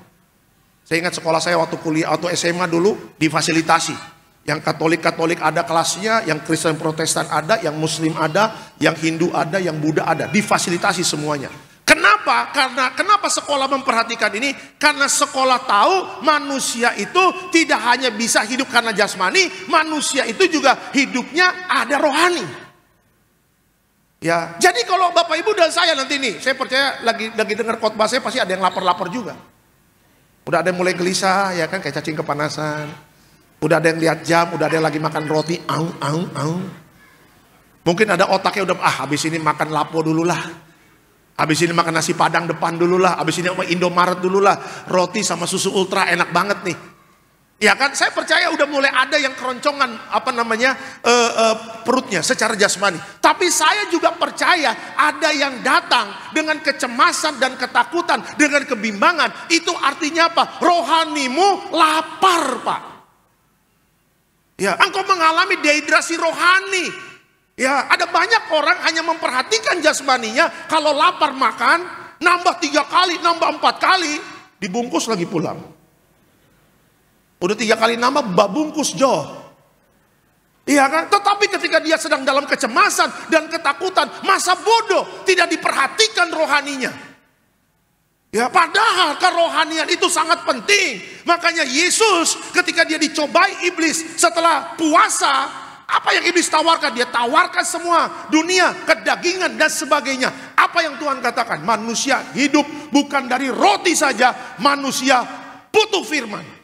Saya ingat sekolah saya waktu kuliah atau SMA dulu difasilitasi. Yang Katolik ada kelasnya, yang Kristen Protestan ada, yang Muslim ada, yang Hindu ada, yang Buddha ada. Difasilitasi semuanya. Kenapa? Kenapa sekolah memperhatikan ini? Karena sekolah tahu manusia itu tidak hanya bisa hidup karena jasmani, manusia itu juga hidupnya ada rohani. Ya, jadi kalau Bapak Ibu dan saya nanti nih, saya percaya lagi dengar khotbah saya pasti ada yang lapar-lapar juga. Udah ada yang mulai gelisah, ya kan, kayak cacing kepanasan. Udah ada yang lihat jam, udah ada yang lagi makan roti, Mungkin ada otaknya udah, habis ini makan lapo dulu lah. Habis ini makan nasi padang depan dulu lah. Habis ini Indomaret dulu lah. Roti sama susu ultra enak banget nih. Ya kan, saya percaya udah mulai ada yang keroncongan perutnya secara jasmani. Tapi saya juga percaya ada yang datang dengan kecemasan dan ketakutan, dengan kebimbangan. Itu artinya apa? Rohanimu lapar, Pak. Ya, engkau mengalami dehidrasi rohani. Ya, ada banyak orang hanya memperhatikan jasmaninya. Kalau lapar makan, nambah 3 kali, nambah 4 kali, dibungkus lagi pulang. Udah 3 kali nambah bungkus Joh. Iya kan? Tetapi ketika dia sedang dalam kecemasan dan ketakutan, masa bodoh tidak diperhatikan rohaninya. Ya, padahal kerohanian itu sangat penting. Makanya Yesus ketika dia dicobai iblis setelah puasa, apa yang iblis tawarkan? Dia tawarkan semua dunia, kedagingan dan sebagainya. Apa yang Tuhan katakan? Manusia hidup bukan dari roti saja, manusia butuh firman.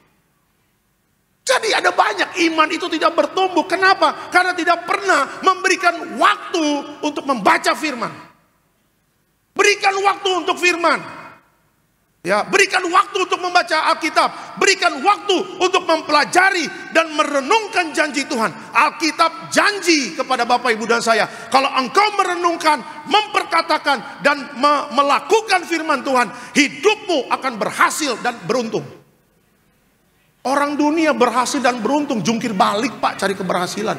Jadi ada banyak iman itu tidak bertumbuh. Kenapa? Karena tidak pernah memberikan waktu untuk membaca firman. Berikan waktu untuk firman. Ya, berikan waktu untuk membaca Alkitab. Berikan waktu untuk mempelajari dan merenungkan janji Tuhan. Alkitab janji kepada Bapak Ibu dan saya. Kalau engkau merenungkan, memperkatakan dan melakukan firman Tuhan, hidupmu akan berhasil dan beruntung. Orang dunia berhasil dan beruntung, jungkir balik Pak cari keberhasilan.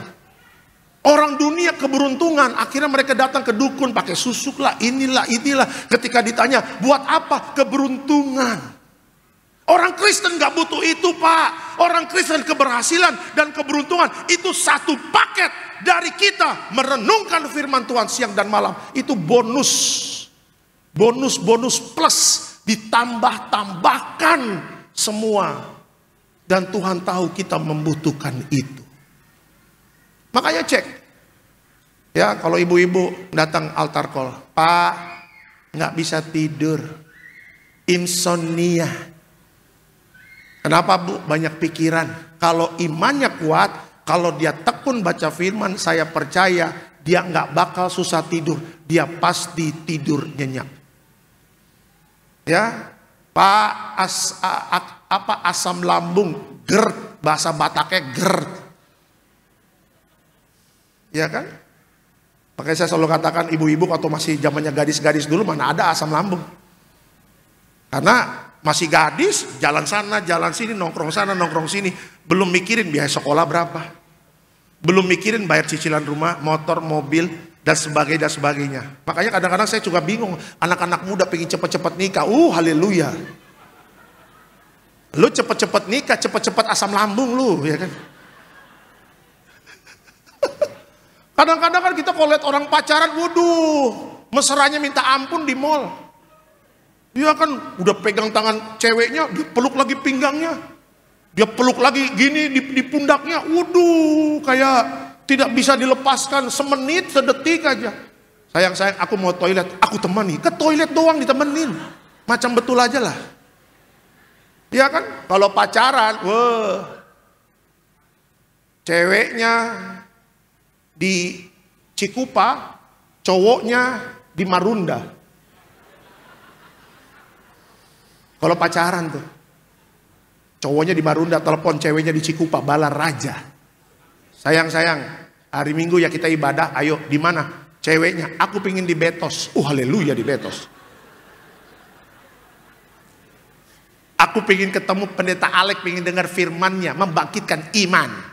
Orang dunia keberuntungan, akhirnya mereka datang ke dukun pakai susuk lah, inilah. Ketika ditanya, buat apa keberuntungan? Orang Kristen gak butuh itu Pak. Orang Kristen keberhasilan dan keberuntungan itu satu paket dari kita merenungkan firman Tuhan siang dan malam. Itu bonus. Bonus plus ditambah-tambahkan semua. Dan Tuhan tahu kita membutuhkan itu. Makanya cek. Ya, kalau ibu-ibu datang altar call, Pak, nggak bisa tidur, insomnia. Kenapa Bu? Banyak pikiran. Kalau imannya kuat, kalau dia tekun baca firman, saya percaya dia nggak bakal susah tidur. Dia pasti tidur nyenyak. Ya, Pak, asam lambung, GERD, bahasa Bataknya GERD. Ya kan? Makanya saya selalu katakan ibu-ibu atau masih zamannya gadis-gadis dulu, mana ada asam lambung. Karena masih gadis, jalan sana, jalan sini, nongkrong sana, nongkrong sini. Belum mikirin biaya sekolah berapa. Belum mikirin bayar cicilan rumah, motor, mobil, dan sebagainya. Makanya kadang-kadang saya juga bingung. Anak-anak muda pengen cepat-cepat nikah. Haleluya. Lu cepet-cepet nikah, cepet-cepet asam lambung lu, ya kan? Kadang-kadang kan kita kalau lihat orang pacaran, waduh, mesranya minta ampun di mall. Dia kan udah pegang tangan ceweknya, dia peluk lagi pinggangnya. Dia peluk lagi gini di pundaknya, waduh, kayak tidak bisa dilepaskan semenit, sedetik aja. Sayang, aku mau toilet, aku temani. Ke toilet doang ditemenin. Macam betul aja lah. Ya kan? Kalau pacaran, ceweknya di Cikupa, cowoknya di Marunda. Kalau pacaran tuh, cowoknya di Marunda, telepon ceweknya di Cikupa, Balaraja. Sayang, hari Minggu ya kita ibadah, ayo di mana? Ceweknya, aku pingin di Betos. Haleluya, di Betos. Aku pengen ketemu pendeta Alek, pengen dengar firmannya, membangkitkan iman.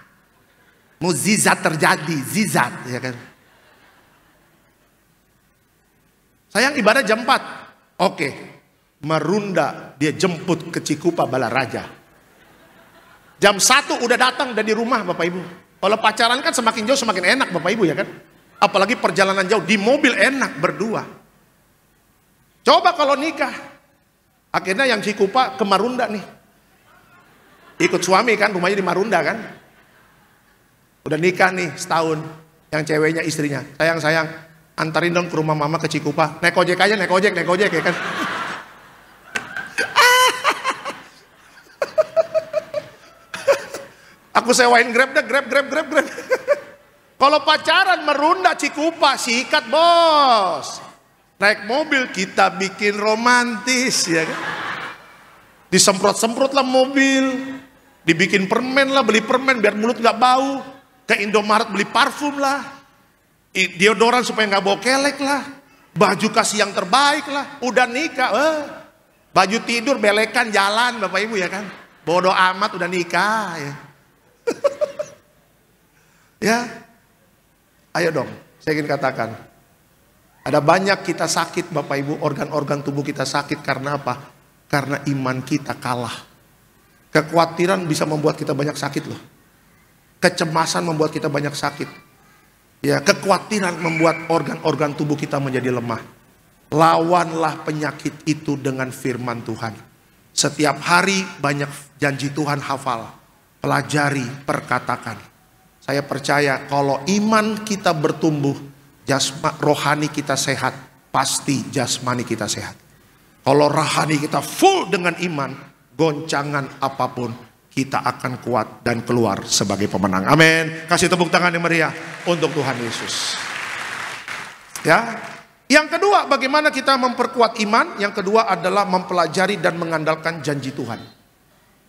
Mukjizat terjadi, zizat, ya kan? Sayang, ibadah jam 4. Oke. Marunda dia jemput ke Cikupa Balaraja. Jam 1 udah datang dari rumah Bapak Ibu. Kalau pacaran kan semakin jauh semakin enak Bapak Ibu, ya kan? Apalagi perjalanan jauh, di mobil enak berdua. Coba kalau nikah. Akhirnya yang Cikupa ke Marunda nih. Ikut suami kan, rumahnya di Marunda kan. Udah nikah nih setahun. Yang ceweknya istrinya, sayang, antarin dong ke rumah mama ke Cikupa. Naik ojek aja, naik ojek ya kan. Aku sewain Grab dah, Grab. Kalau pacaran Marunda Cikupa, sikat bos. Naik mobil kita bikin romantis, ya kan? Disemprot-semprot lah mobil. Dibikin permen lah, beli permen biar mulut nggak bau. Ke Indomaret beli parfum lah. Deodoran supaya nggak bau kelek lah. Baju kasih yang terbaik lah. Udah nikah, baju tidur belekan jalan Bapak Ibu ya kan. Bodoh amat udah nikah ya. Ya, ayo dong, saya ingin katakan. Ada banyak kita sakit Bapak Ibu, organ-organ tubuh kita sakit karena apa? Karena iman kita kalah. Kekhawatiran bisa membuat kita banyak sakit loh. Kecemasan membuat kita banyak sakit. Ya, kekhawatiran membuat organ-organ tubuh kita menjadi lemah. Lawanlah penyakit itu dengan firman Tuhan. Setiap hari banyak janji Tuhan hafal. Pelajari, perkatakan. Saya percaya kalau iman kita bertumbuh, rohani kita sehat, pasti jasmani kita sehat. Kalau rohani kita full dengan iman, goncangan apapun kita akan kuat dan keluar sebagai pemenang. Amin. Kasih tepuk tangan yang meriah untuk Tuhan Yesus. Ya. Yang kedua, bagaimana kita memperkuat iman? Yang kedua adalah mempelajari dan mengandalkan janji Tuhan.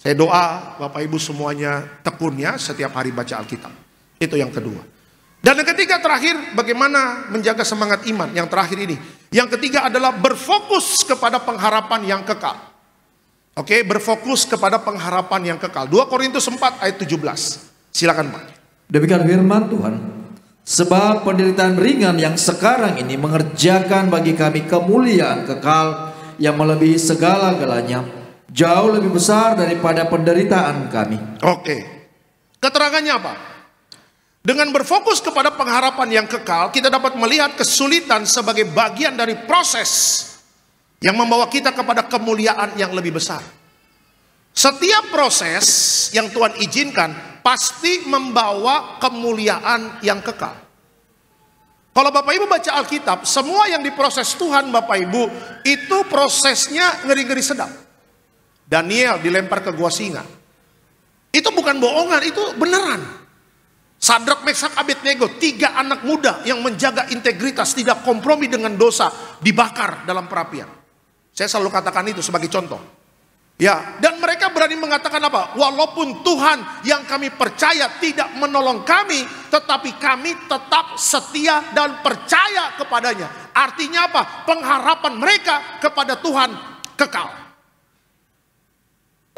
Saya doa Bapak Ibu semuanya tekunnya setiap hari baca Alkitab. Itu yang kedua. Dan yang ketiga terakhir, bagaimana menjaga semangat iman. Yang terakhir ini. Yang ketiga adalah berfokus kepada pengharapan yang kekal. Oke, berfokus kepada pengharapan yang kekal. 2 Korintus 4 ayat 17. Silakan Pak. Demikian firman Tuhan. Sebab penderitaan ringan yang sekarang ini mengerjakan bagi kami kemuliaan kekal yang melebihi segala-galanya, jauh lebih besar daripada penderitaan kami. Oke. Keterangannya apa? Dengan berfokus kepada pengharapan yang kekal, kita dapat melihat kesulitan sebagai bagian dari proses yang membawa kita kepada kemuliaan yang lebih besar. Setiap proses yang Tuhan izinkan pasti membawa kemuliaan yang kekal. Kalau Bapak Ibu baca Alkitab, semua yang diproses Tuhan Bapak Ibu, itu prosesnya ngeri-ngeri sedap. Daniel dilempar ke gua singa. Itu bukan bohongan, itu beneran. Sadrak, Meshak, Abednego, 3 anak muda yang menjaga integritas, tidak kompromi dengan dosa, dibakar dalam perapian. Saya selalu katakan itu sebagai contoh. Ya, dan mereka berani mengatakan apa? Walaupun Tuhan yang kami percaya tidak menolong kami, tetapi kami tetap setia dan percaya kepadanya. Artinya apa? Pengharapan mereka kepada Tuhan kekal.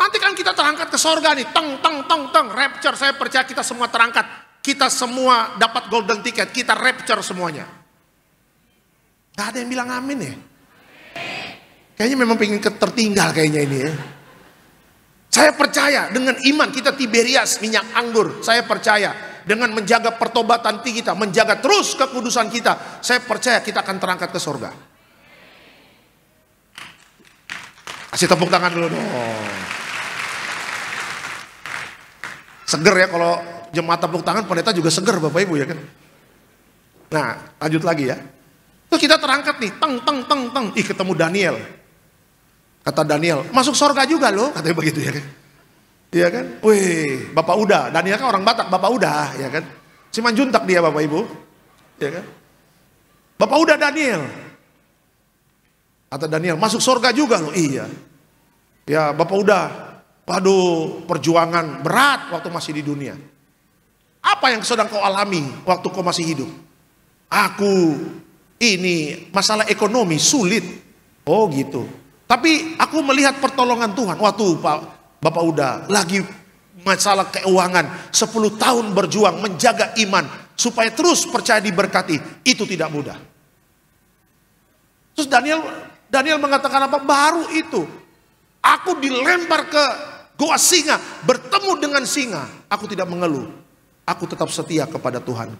Nanti kan kita terangkat ke sorga nih, teng, rapture. Saya percaya kita semua terangkat. Kita semua dapat golden ticket, kita rapture semuanya. Gak ada yang bilang amin ya? Kayaknya memang pengen tertinggal kayaknya ini ya. Saya percaya dengan iman kita Tiberias minyak anggur. Saya percaya dengan menjaga pertobatan kita, menjaga terus kekudusan kita. Saya percaya kita akan terangkat ke surga. Kasih tepuk tangan dulu dong. Seger ya kalau jemaat tepuk tangan, pendeta juga seger Bapak Ibu ya kan. Nah lanjut lagi ya. Terus kita terangkat nih, teng. Ih ketemu Daniel. Kata Daniel, masuk surga juga loh, katanya begitu ya kan. Iya kan? Wih, Bapak udah. Daniel kan orang Batak, Bapak udah, ya kan. Simanjuntak dia Bapak Ibu. Ya kan? Bapak udah Daniel. Kata Daniel, masuk surga juga loh. Iya. Ya, Bapak udah. Waduh, perjuangan berat waktu masih di dunia. Apa yang sedang kau alami waktu kau masih hidup? Aku ini masalah ekonomi sulit. Oh gitu. Tapi aku melihat pertolongan Tuhan. Waktu Bapak udah lagi masalah keuangan, 10 tahun berjuang menjaga iman supaya terus percaya diberkati. Itu tidak mudah. Terus Daniel mengatakan apa? Baru itu aku dilempar ke goa singa, bertemu dengan singa. Aku tidak mengeluh. Aku tetap setia kepada Tuhan.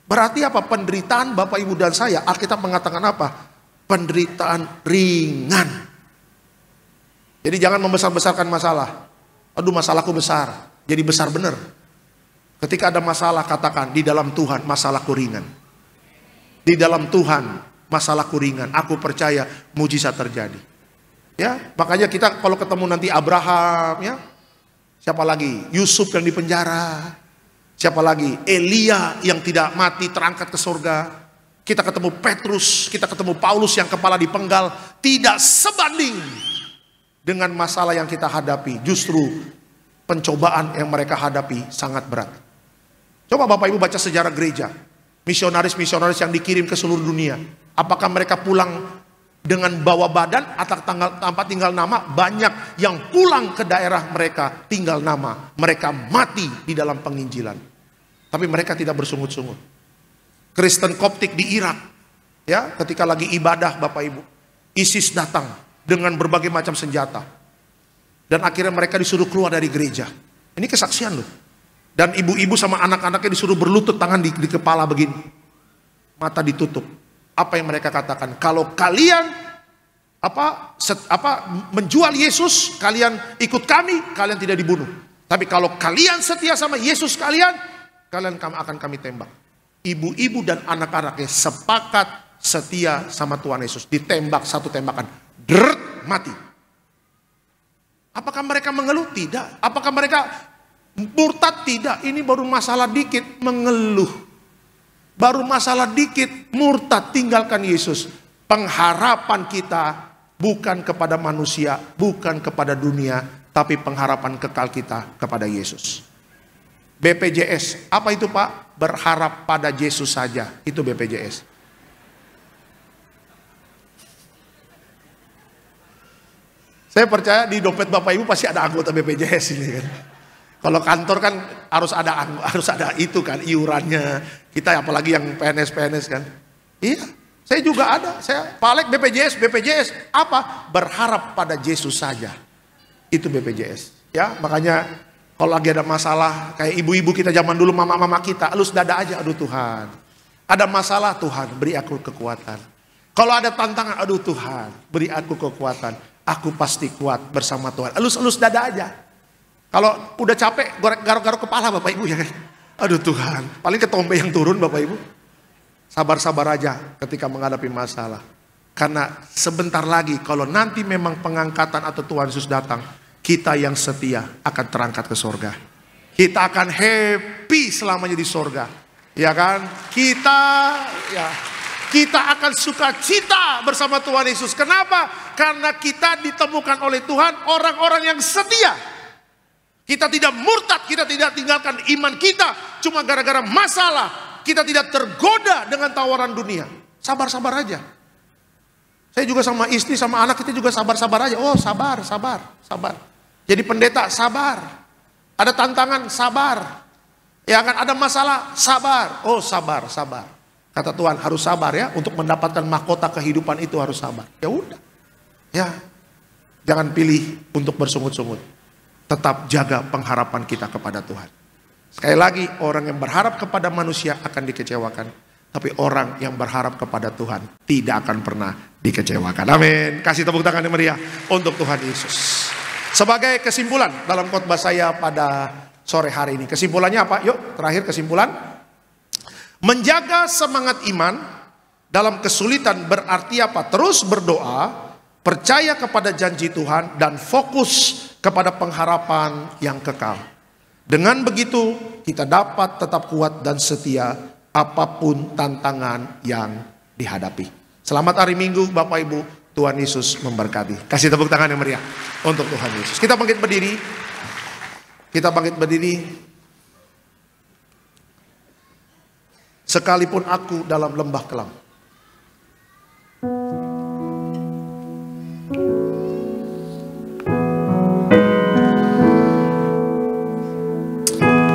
Berarti apa? Penderitaan Bapak Ibu dan saya, Alkitab mengatakan apa? Penderitaan ringan. Jadi jangan membesar-besarkan masalah. Aduh masalahku besar. Jadi besar benar. Ketika ada masalah katakan di dalam Tuhan masalahku ringan. Di dalam Tuhan masalahku ringan. Aku percaya mujizat terjadi. Ya, makanya kita kalau ketemu nanti Abraham ya. Siapa lagi? Yusuf yang di penjara. Siapa lagi? Elia yang tidak mati terangkat ke surga. Kita ketemu Petrus, kita ketemu Paulus yang kepala dipenggal. Tidak sebanding dengan masalah yang kita hadapi. Justru pencobaan yang mereka hadapi sangat berat. Coba Bapak Ibu baca sejarah gereja. Misionaris-misionaris yang dikirim ke seluruh dunia. Apakah mereka pulang dengan bawa badan atau tanpa tinggal nama? Banyak yang pulang ke daerah mereka tinggal nama. Mereka mati di dalam penginjilan. Tapi mereka tidak bersungut-sungut. Kristen Koptik di Irak, ya, ketika lagi ibadah Bapak Ibu, ISIS datang dengan berbagai macam senjata. Dan akhirnya mereka disuruh keluar dari gereja. Ini kesaksian loh. Dan ibu-ibu sama anak-anaknya disuruh berlutut, tangan di kepala begini. Mata ditutup. Apa yang mereka katakan? Kalau kalian menjual Yesus, kalian ikut kami, kalian tidak dibunuh. Tapi kalau kalian setia sama Yesus kalian akan kami tembak. Ibu-ibu dan anak-anaknya sepakat setia sama Tuhan Yesus. Ditembak satu tembakan. Deret, mati. Apakah mereka mengeluh? Tidak. Apakah mereka murtad? Tidak. Ini baru masalah dikit mengeluh. Baru masalah dikit murtad, tinggalkan Yesus. Pengharapan kita bukan kepada manusia, bukan kepada dunia, tapi pengharapan kekal kita kepada Yesus. BPJS, apa itu Pak? Berharap pada Yesus saja. Itu BPJS. Saya percaya di dompet Bapak Ibu pasti ada anggota BPJS ini kan. Kalau kantor kan harus ada itu kan iurannya. Kita apalagi yang PNS kan. Iya, saya juga ada. Saya Pak Alek BPJS apa? Berharap pada Yesus saja. Itu BPJS. Ya, makanya kalau lagi ada masalah kayak ibu-ibu kita zaman dulu, mama-mama kita, elus dada aja, aduh Tuhan. Ada masalah, Tuhan beri aku kekuatan. Kalau ada tantangan, aduh Tuhan beri aku kekuatan. Aku pasti kuat bersama Tuhan. Elus-elus dada aja. Kalau udah capek, garuk-garuk kepala Bapak Ibu ya kan. Aduh Tuhan, paling ketombe yang turun Bapak Ibu. Sabar-sabar aja ketika menghadapi masalah. Karena sebentar lagi kalau nanti memang pengangkatan atau Tuhan Yesus datang, kita yang setia akan terangkat ke sorga. Kita akan happy selamanya di sorga. Ya kan? Kita akan sukacita bersama Tuhan Yesus. Kenapa? Karena kita ditemukan oleh Tuhan orang-orang yang setia. Kita tidak murtad, kita tidak tinggalkan iman kita cuma gara-gara masalah. Kita tidak tergoda dengan tawaran dunia. Sabar-sabar aja. Saya juga sama istri, sama anak kita juga sabar-sabar aja. Oh sabar. Jadi pendeta sabar. Ada tantangan sabar. Ya kan, ada masalah sabar. Oh sabar. Kata Tuhan harus sabar ya. Untuk mendapatkan mahkota kehidupan itu harus sabar. Ya udah. Ya, jangan pilih untuk bersungut-sungut. Tetap jaga pengharapan kita kepada Tuhan. Sekali lagi, orang yang berharap kepada manusia akan dikecewakan. Tapi orang yang berharap kepada Tuhan tidak akan pernah dikecewakan. Amin. Kasih tepuk tangan yang meriah untuk Tuhan Yesus. Sebagai kesimpulan dalam khotbah saya pada sore hari ini. Kesimpulannya apa? Yuk, terakhir kesimpulan. Menjaga semangat iman dalam kesulitan berarti apa? Terus berdoa, percaya kepada janji Tuhan, dan fokus kepada pengharapan yang kekal. Dengan begitu kita dapat tetap kuat dan setia apapun tantangan yang dihadapi. Selamat hari Minggu Bapak Ibu, Tuhan Yesus memberkati. Kasih tepuk tangan yang meriah untuk Tuhan Yesus. Kita bangkit berdiri. Sekalipun aku dalam lembah kelam.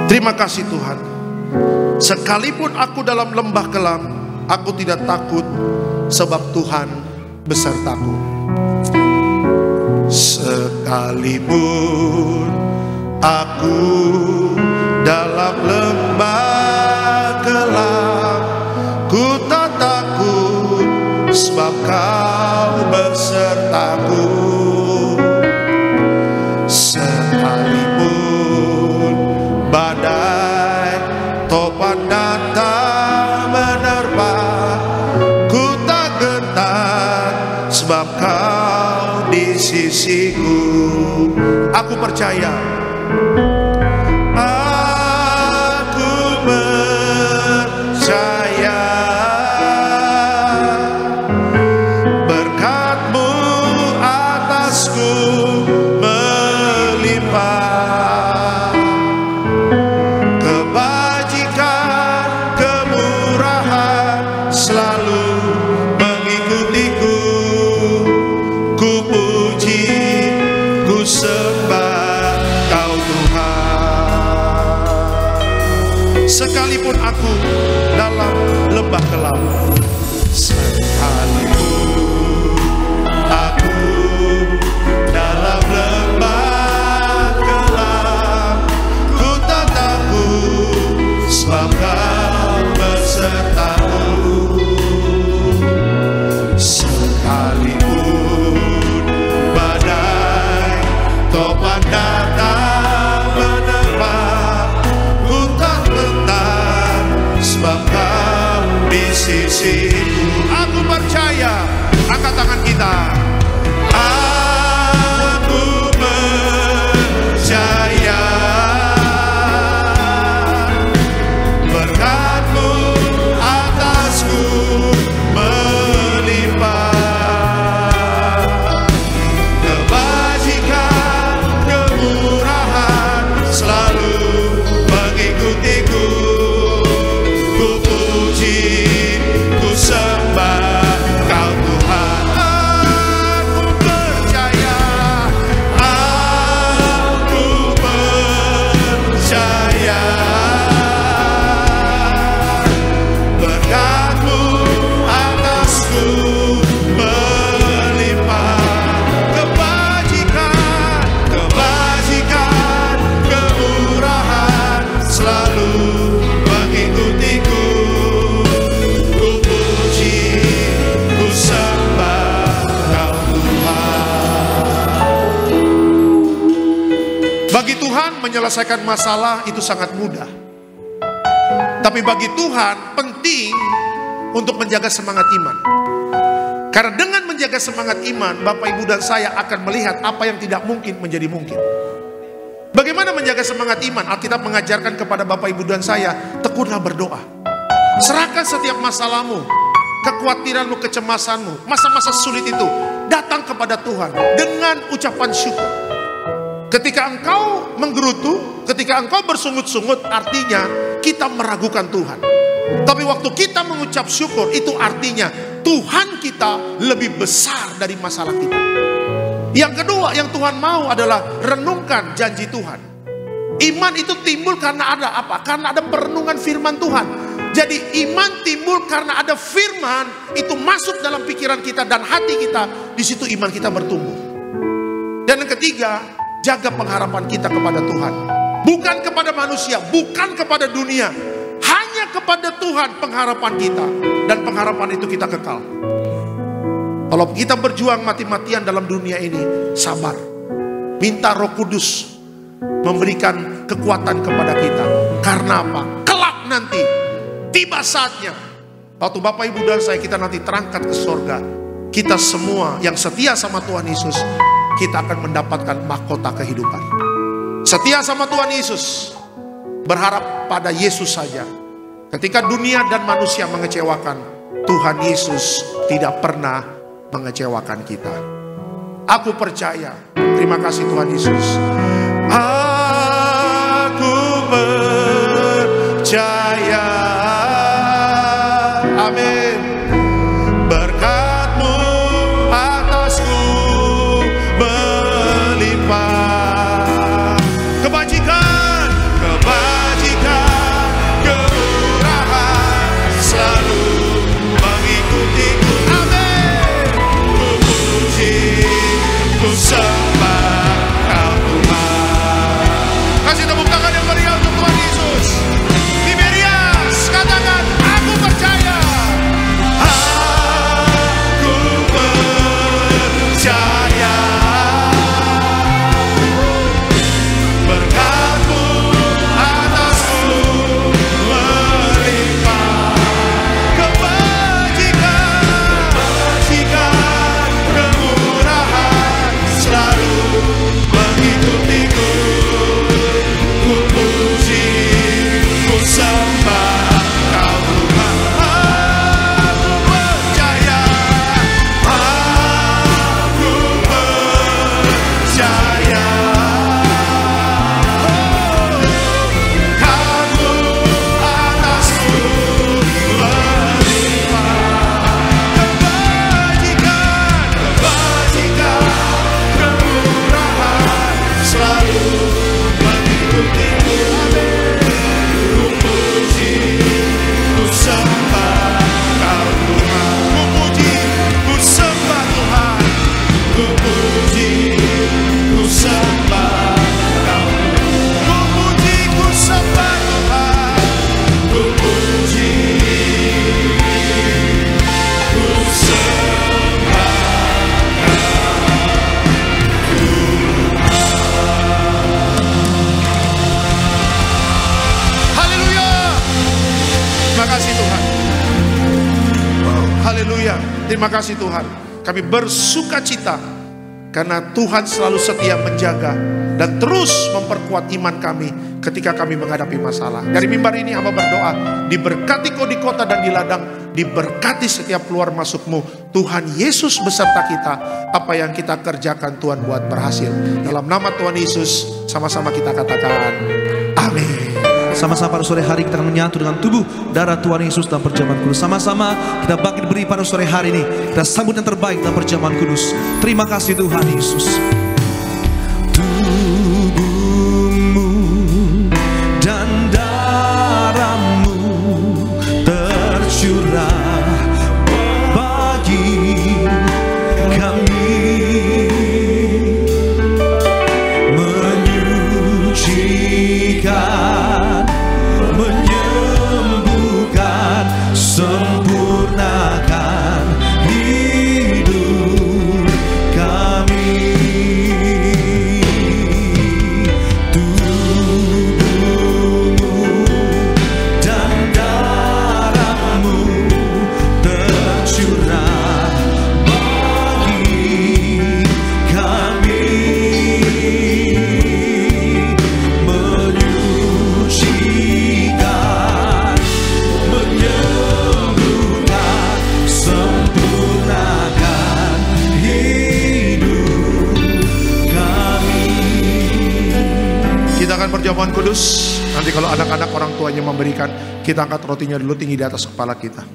Terima kasih Tuhan. Sekalipun aku dalam lembah kelam, aku tidak takut sebab Tuhan besertaku. Sekalipun aku dalam lembah kelam, ku tak takut sebab Kau besertaku. Sekalipun badai topan datang menerpa, ku tak gentar sebab Kau di sisiku. Aku percaya, aku percaya berkat-Mu atasku melimpah. sekalipun aku dalam lembah gelap, sekalipun aku dalam lembah gelap, ku tak takut sebab Kau besertaku. Sekalipun badai topan datang menerpa, ku tak gentar sebab Kau di sisiku. Aku percaya, angkat tangan kita. Aku percaya berkat-Mu atasku melimpah, kebajikan, kemurahan selalu mengikutiku. Ku puji, ku sembah Kau Tuhan. Aku percaya, aku percaya berkat-Mu atasku melimpah, kebajikan, kebajikan, kemurahan selalu mengikutiku. Ku puji, ku sembah Kau Tuhan. Bagi Tuhan menyelesaikan masalah itu sangat mudah. Tapi bagi Tuhan penting untuk menjaga semangat iman. Karena dengan menjaga semangat iman, Bapak, Ibu, dan saya akan melihat apa yang tidak mungkin menjadi mungkin. Bagaimana menjaga semangat iman? Alkitab mengajarkan kepada Bapak, Ibu, dan saya, tekunlah berdoa. Serahkan setiap masalahmu, kekhawatiranmu, kecemasanmu, masa-masa sulit itu datang kepada Tuhan dengan ucapan syukur. Ketika engkau menggerutu, ketika engkau bersungut-sungut, artinya kita meragukan Tuhan. Tapi waktu kita mengucap syukur, itu artinya Tuhan kita lebih besar dari masalah kita. Yang kedua yang Tuhan mau adalah renungkan janji Tuhan. Iman itu timbul karena ada apa? Karena ada perenungan firman Tuhan. Jadi iman timbul karena ada firman, itu masuk dalam pikiran kita dan hati kita. Di situ iman kita bertumbuh. Dan yang ketiga, jaga pengharapan kita kepada Tuhan. Bukan kepada manusia, bukan kepada dunia. Hanya kepada Tuhan pengharapan kita. Dan pengharapan itu kita kekal. Kalau kita berjuang mati-matian dalam dunia ini, sabar. Minta Roh Kudus memberikan kekuatan kepada kita. Karena apa? Kelak nanti, tiba saatnya, waktu Bapak, Ibu, dan saya kita nanti terangkat ke surga, kita semua yang setia sama Tuhan Yesus, kita akan mendapatkan mahkota kehidupan. Setia sama Tuhan Yesus, berharap pada Yesus saja. Ketika dunia dan manusia mengecewakan, Tuhan Yesus tidak pernah mengecewakan kita. Aku percaya. Terima kasih Tuhan Yesus. Aku percaya. Amin. Berkat-Mu atasku melimpah, kebajikan, kebajikan, kemurahan selalu mengikutiku. Amin. Ku puji, ku sembah Kau Tuhan. Kasih tepuk tangan yang meriah untuk Tuhan Yesus. Tiberias, katakan, aku percaya. Haleluya. Terima kasih Tuhan. Kami bersuka cita karena Tuhan selalu setia menjaga dan terus memperkuat iman kami ketika kami menghadapi masalah. Dari mimbar ini hamba berdoa, diberkati kau di kota dan di ladang, diberkati setiap keluar masukmu. Tuhan Yesus beserta kita. Apa yang kita kerjakan Tuhan buat berhasil. Dalam nama Tuhan Yesus, sama-sama kita katakan amin. Sama-sama pada sore hari kita akan menyatu dengan tubuh darah Tuhan Yesus dalam perjamuan kudus. Sama-sama kita bagi beri pada sore hari ini. Kita sambut yang terbaik dalam perjamuan kudus. Terima kasih Tuhan Yesus. Tubuhmu dan darahmu tercurah bagi kami, menyucikan, menyembuhkan, sempurnakan hidup kami. Tubuhmu dan darahmu tercurah bagi kami, menyucikan, menyembuhkan, sempurnakan hidup kami. Kita akan perjamuan kudus. Nanti kalau anak-anak orang tuanya memberikan, kita angkat rotinya dulu tinggi di atas kepala kita.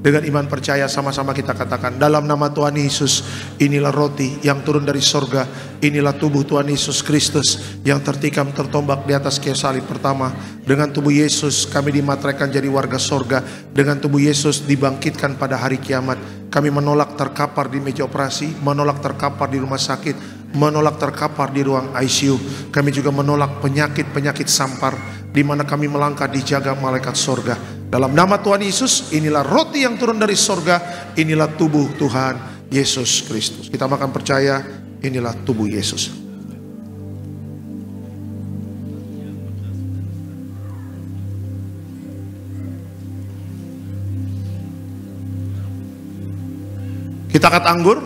Dengan iman percaya sama-sama kita katakan, dalam nama Tuhan Yesus, inilah roti yang turun dari sorga. Inilah tubuh Tuhan Yesus Kristus yang tertikam tertombak di atas kayu salib pertama. Dengan tubuh Yesus kami dimateraikan jadi warga sorga. Dengan tubuh Yesus dibangkitkan pada hari kiamat. Kami menolak terkapar di meja operasi, menolak terkapar di rumah sakit, menolak terkapar di ruang ICU. Kami juga menolak penyakit-penyakit sampar, di mana kami melangkah dijaga malaikat sorga. Dalam nama Tuhan Yesus, inilah roti yang turun dari sorga. Inilah tubuh Tuhan Yesus Kristus. Kita makan percaya, inilah tubuh Yesus. Kita angkat anggur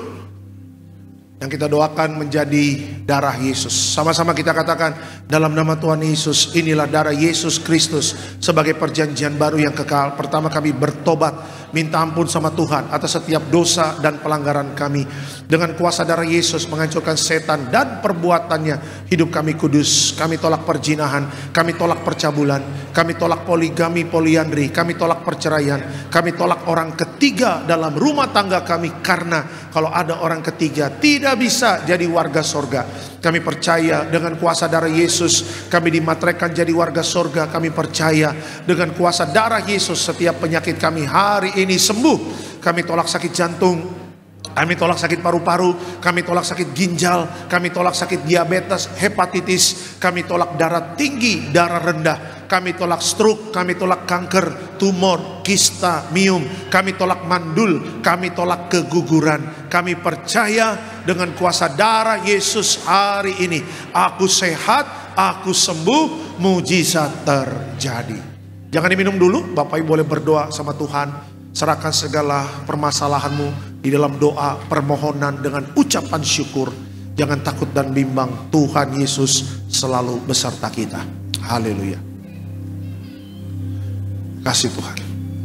yang kita doakan menjadi darah Yesus. Sama-sama kita katakan, dalam nama Tuhan Yesus, inilah darah Yesus Kristus sebagai perjanjian baru yang kekal. Pertama kami bertobat, minta ampun sama Tuhan atas setiap dosa dan pelanggaran kami. Dengan kuasa darah Yesus menghancurkan setan dan perbuatannya. Hidup kami kudus. Kami tolak perzinahan, kami tolak percabulan, kami tolak poligami, poliandri, kami tolak perceraian, kami tolak orang ketiga dalam rumah tangga kami. Karena kalau ada orang ketiga tidak bisa jadi warga sorga. Kami percaya dengan kuasa darah Yesus kami dimateraikan jadi warga sorga. Kami percaya dengan kuasa darah Yesus setiap penyakit kami hari ini sembuh. Kami tolak sakit jantung, kami tolak sakit paru-paru, kami tolak sakit ginjal, kami tolak sakit diabetes, hepatitis, kami tolak darah tinggi, darah rendah, kami tolak stroke, kami tolak kanker, tumor, kista, miom, kami tolak mandul, kami tolak keguguran. Kami percaya dengan kuasa darah Yesus hari ini, aku sehat, aku sembuh, mujizat terjadi. Jangan diminum dulu, Bapak Ibu boleh berdoa sama Tuhan. Serahkan segala permasalahanmu di dalam doa permohonan dengan ucapan syukur. Jangan takut dan bimbang, Tuhan Yesus selalu beserta kita. Haleluya. Kasih Tuhan.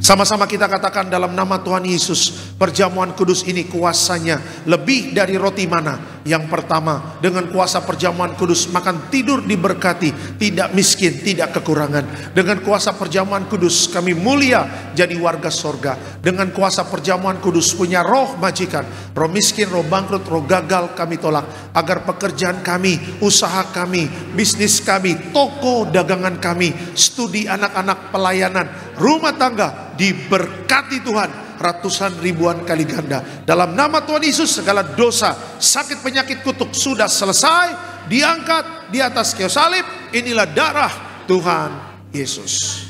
Sama-sama kita katakan dalam nama Tuhan Yesus, perjamuan kudus ini kuasanya lebih dari roti mana. Yang pertama, dengan kuasa perjamuan kudus makan tidur diberkati, tidak miskin, tidak kekurangan. Dengan kuasa perjamuan kudus kami mulia jadi warga sorga. Dengan kuasa perjamuan kudus punya roh majikan, roh miskin, roh bangkrut, roh gagal kami tolak. Agar pekerjaan kami, usaha kami, bisnis kami, toko dagangan kami, studi anak-anak, pelayanan, rumah tangga diberkati Tuhan ratusan ribuan kali ganda. Dalam nama Tuhan Yesus segala dosa, sakit, penyakit, kutuk sudah selesai, diangkat di atas kayu salib. Inilah darah Tuhan Yesus.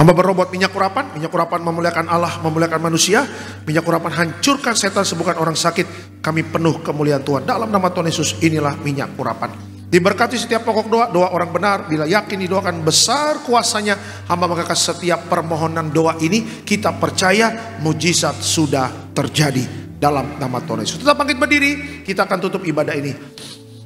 Hamba berobot minyak urapan memuliakan Allah, memuliakan manusia. Minyak urapan hancurkan setan, sembuhkan orang sakit. kami penuh kemuliaan Tuhan. Dalam nama Tuhan Yesus, inilah minyak urapan. Diberkati setiap pokok doa, doa orang benar. Bila yakin didoakan besar kuasanya, hamba mengangkat setiap permohonan doa ini. Kita percaya mujizat sudah terjadi dalam nama Tuhan Yesus. Tetap bangkit berdiri, kita akan tutup ibadah ini.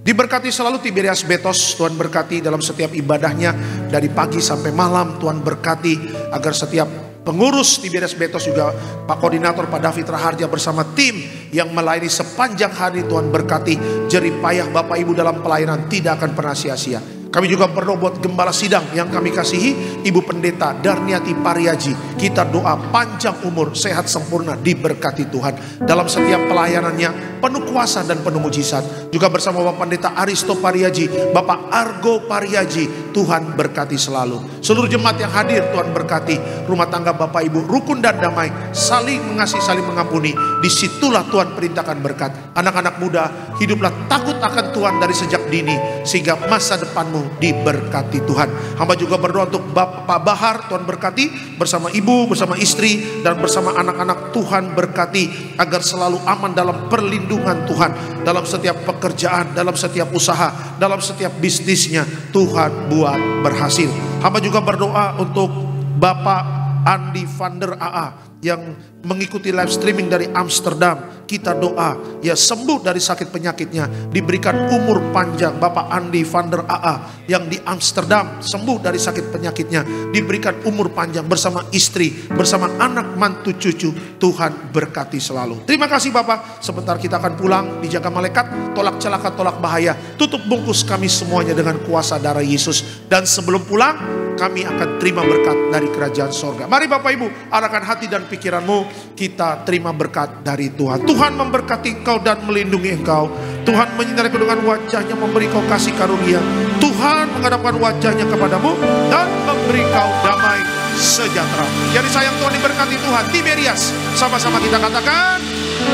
Diberkati selalu Tiberias Betos, Tuhan berkati dalam setiap ibadahnya dari pagi sampai malam. Tuhan berkati agar setiap pengurus Tiberias Betos, juga Pak Koordinator Pak David Raharja bersama tim yang melayani sepanjang hari. Tuhan berkati jerih payah Bapak Ibu dalam pelayanan tidak akan pernah sia-sia. Kami juga berdoa buat gembala sidang yang kami kasihi, Ibu Pendeta Darniati Pariaji. Kita doa panjang umur, sehat sempurna, diberkati Tuhan dalam setiap pelayanannya, penuh kuasa dan penuh mujizat. Juga bersama Bapak Pendeta Aristo Pariaji, Bapak Argo Pariaji, Tuhan berkati selalu. Seluruh jemaat yang hadir, Tuhan berkati. Rumah tangga Bapak Ibu rukun dan damai, saling mengasihi, saling mengampuni. Disitulah Tuhan perintahkan berkat. Anak-anak muda, hiduplah takut akan Tuhan dari sejak dini, sehingga masa depanmu diberkati Tuhan. Hamba juga berdoa untuk Bapak Bahar, Tuhan berkati bersama ibu, bersama istri, dan bersama anak-anak. Tuhan berkati agar selalu aman dalam perlindungan Tuhan, dalam setiap pekerjaan, dalam setiap usaha, dalam setiap bisnisnya. Tuhan buat berhasil. Hamba juga berdoa untuk Bapak Andi Vander AA yang mengikuti live streaming dari Amsterdam. Kita doa ya sembuh dari sakit penyakitnya, diberikan umur panjang. Bapak Andi Vander AA yang di Amsterdam sembuh dari sakit penyakitnya, diberikan umur panjang bersama istri, bersama anak mantu cucu. Tuhan berkati selalu. Terima kasih Bapak. Sebentar kita akan pulang, dijaga malaikat, tolak celaka, tolak bahaya. Tutup bungkus kami semuanya dengan kuasa darah Yesus. Dan sebelum pulang, kami akan terima berkat dari kerajaan sorga. Mari Bapak Ibu, arahkan hati dan pikiranmu, kita terima berkat dari Tuhan. Tuhan memberkati engkau dan melindungi engkau. Tuhan menyinari dengan wajahnya, memberi kau kasih karunia. Tuhan menghadapkan wajahnya kepadamu dan memberi kau damai sejahtera. Jadi sayang Tuhan, diberkati Tuhan. Tiberias, sama-sama kita katakan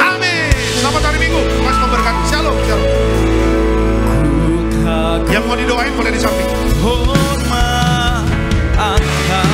amin. Selamat hari Minggu, Tuhan memberkati. Shalom, shalom. Yang mau didoain boleh di samping. Hormat akan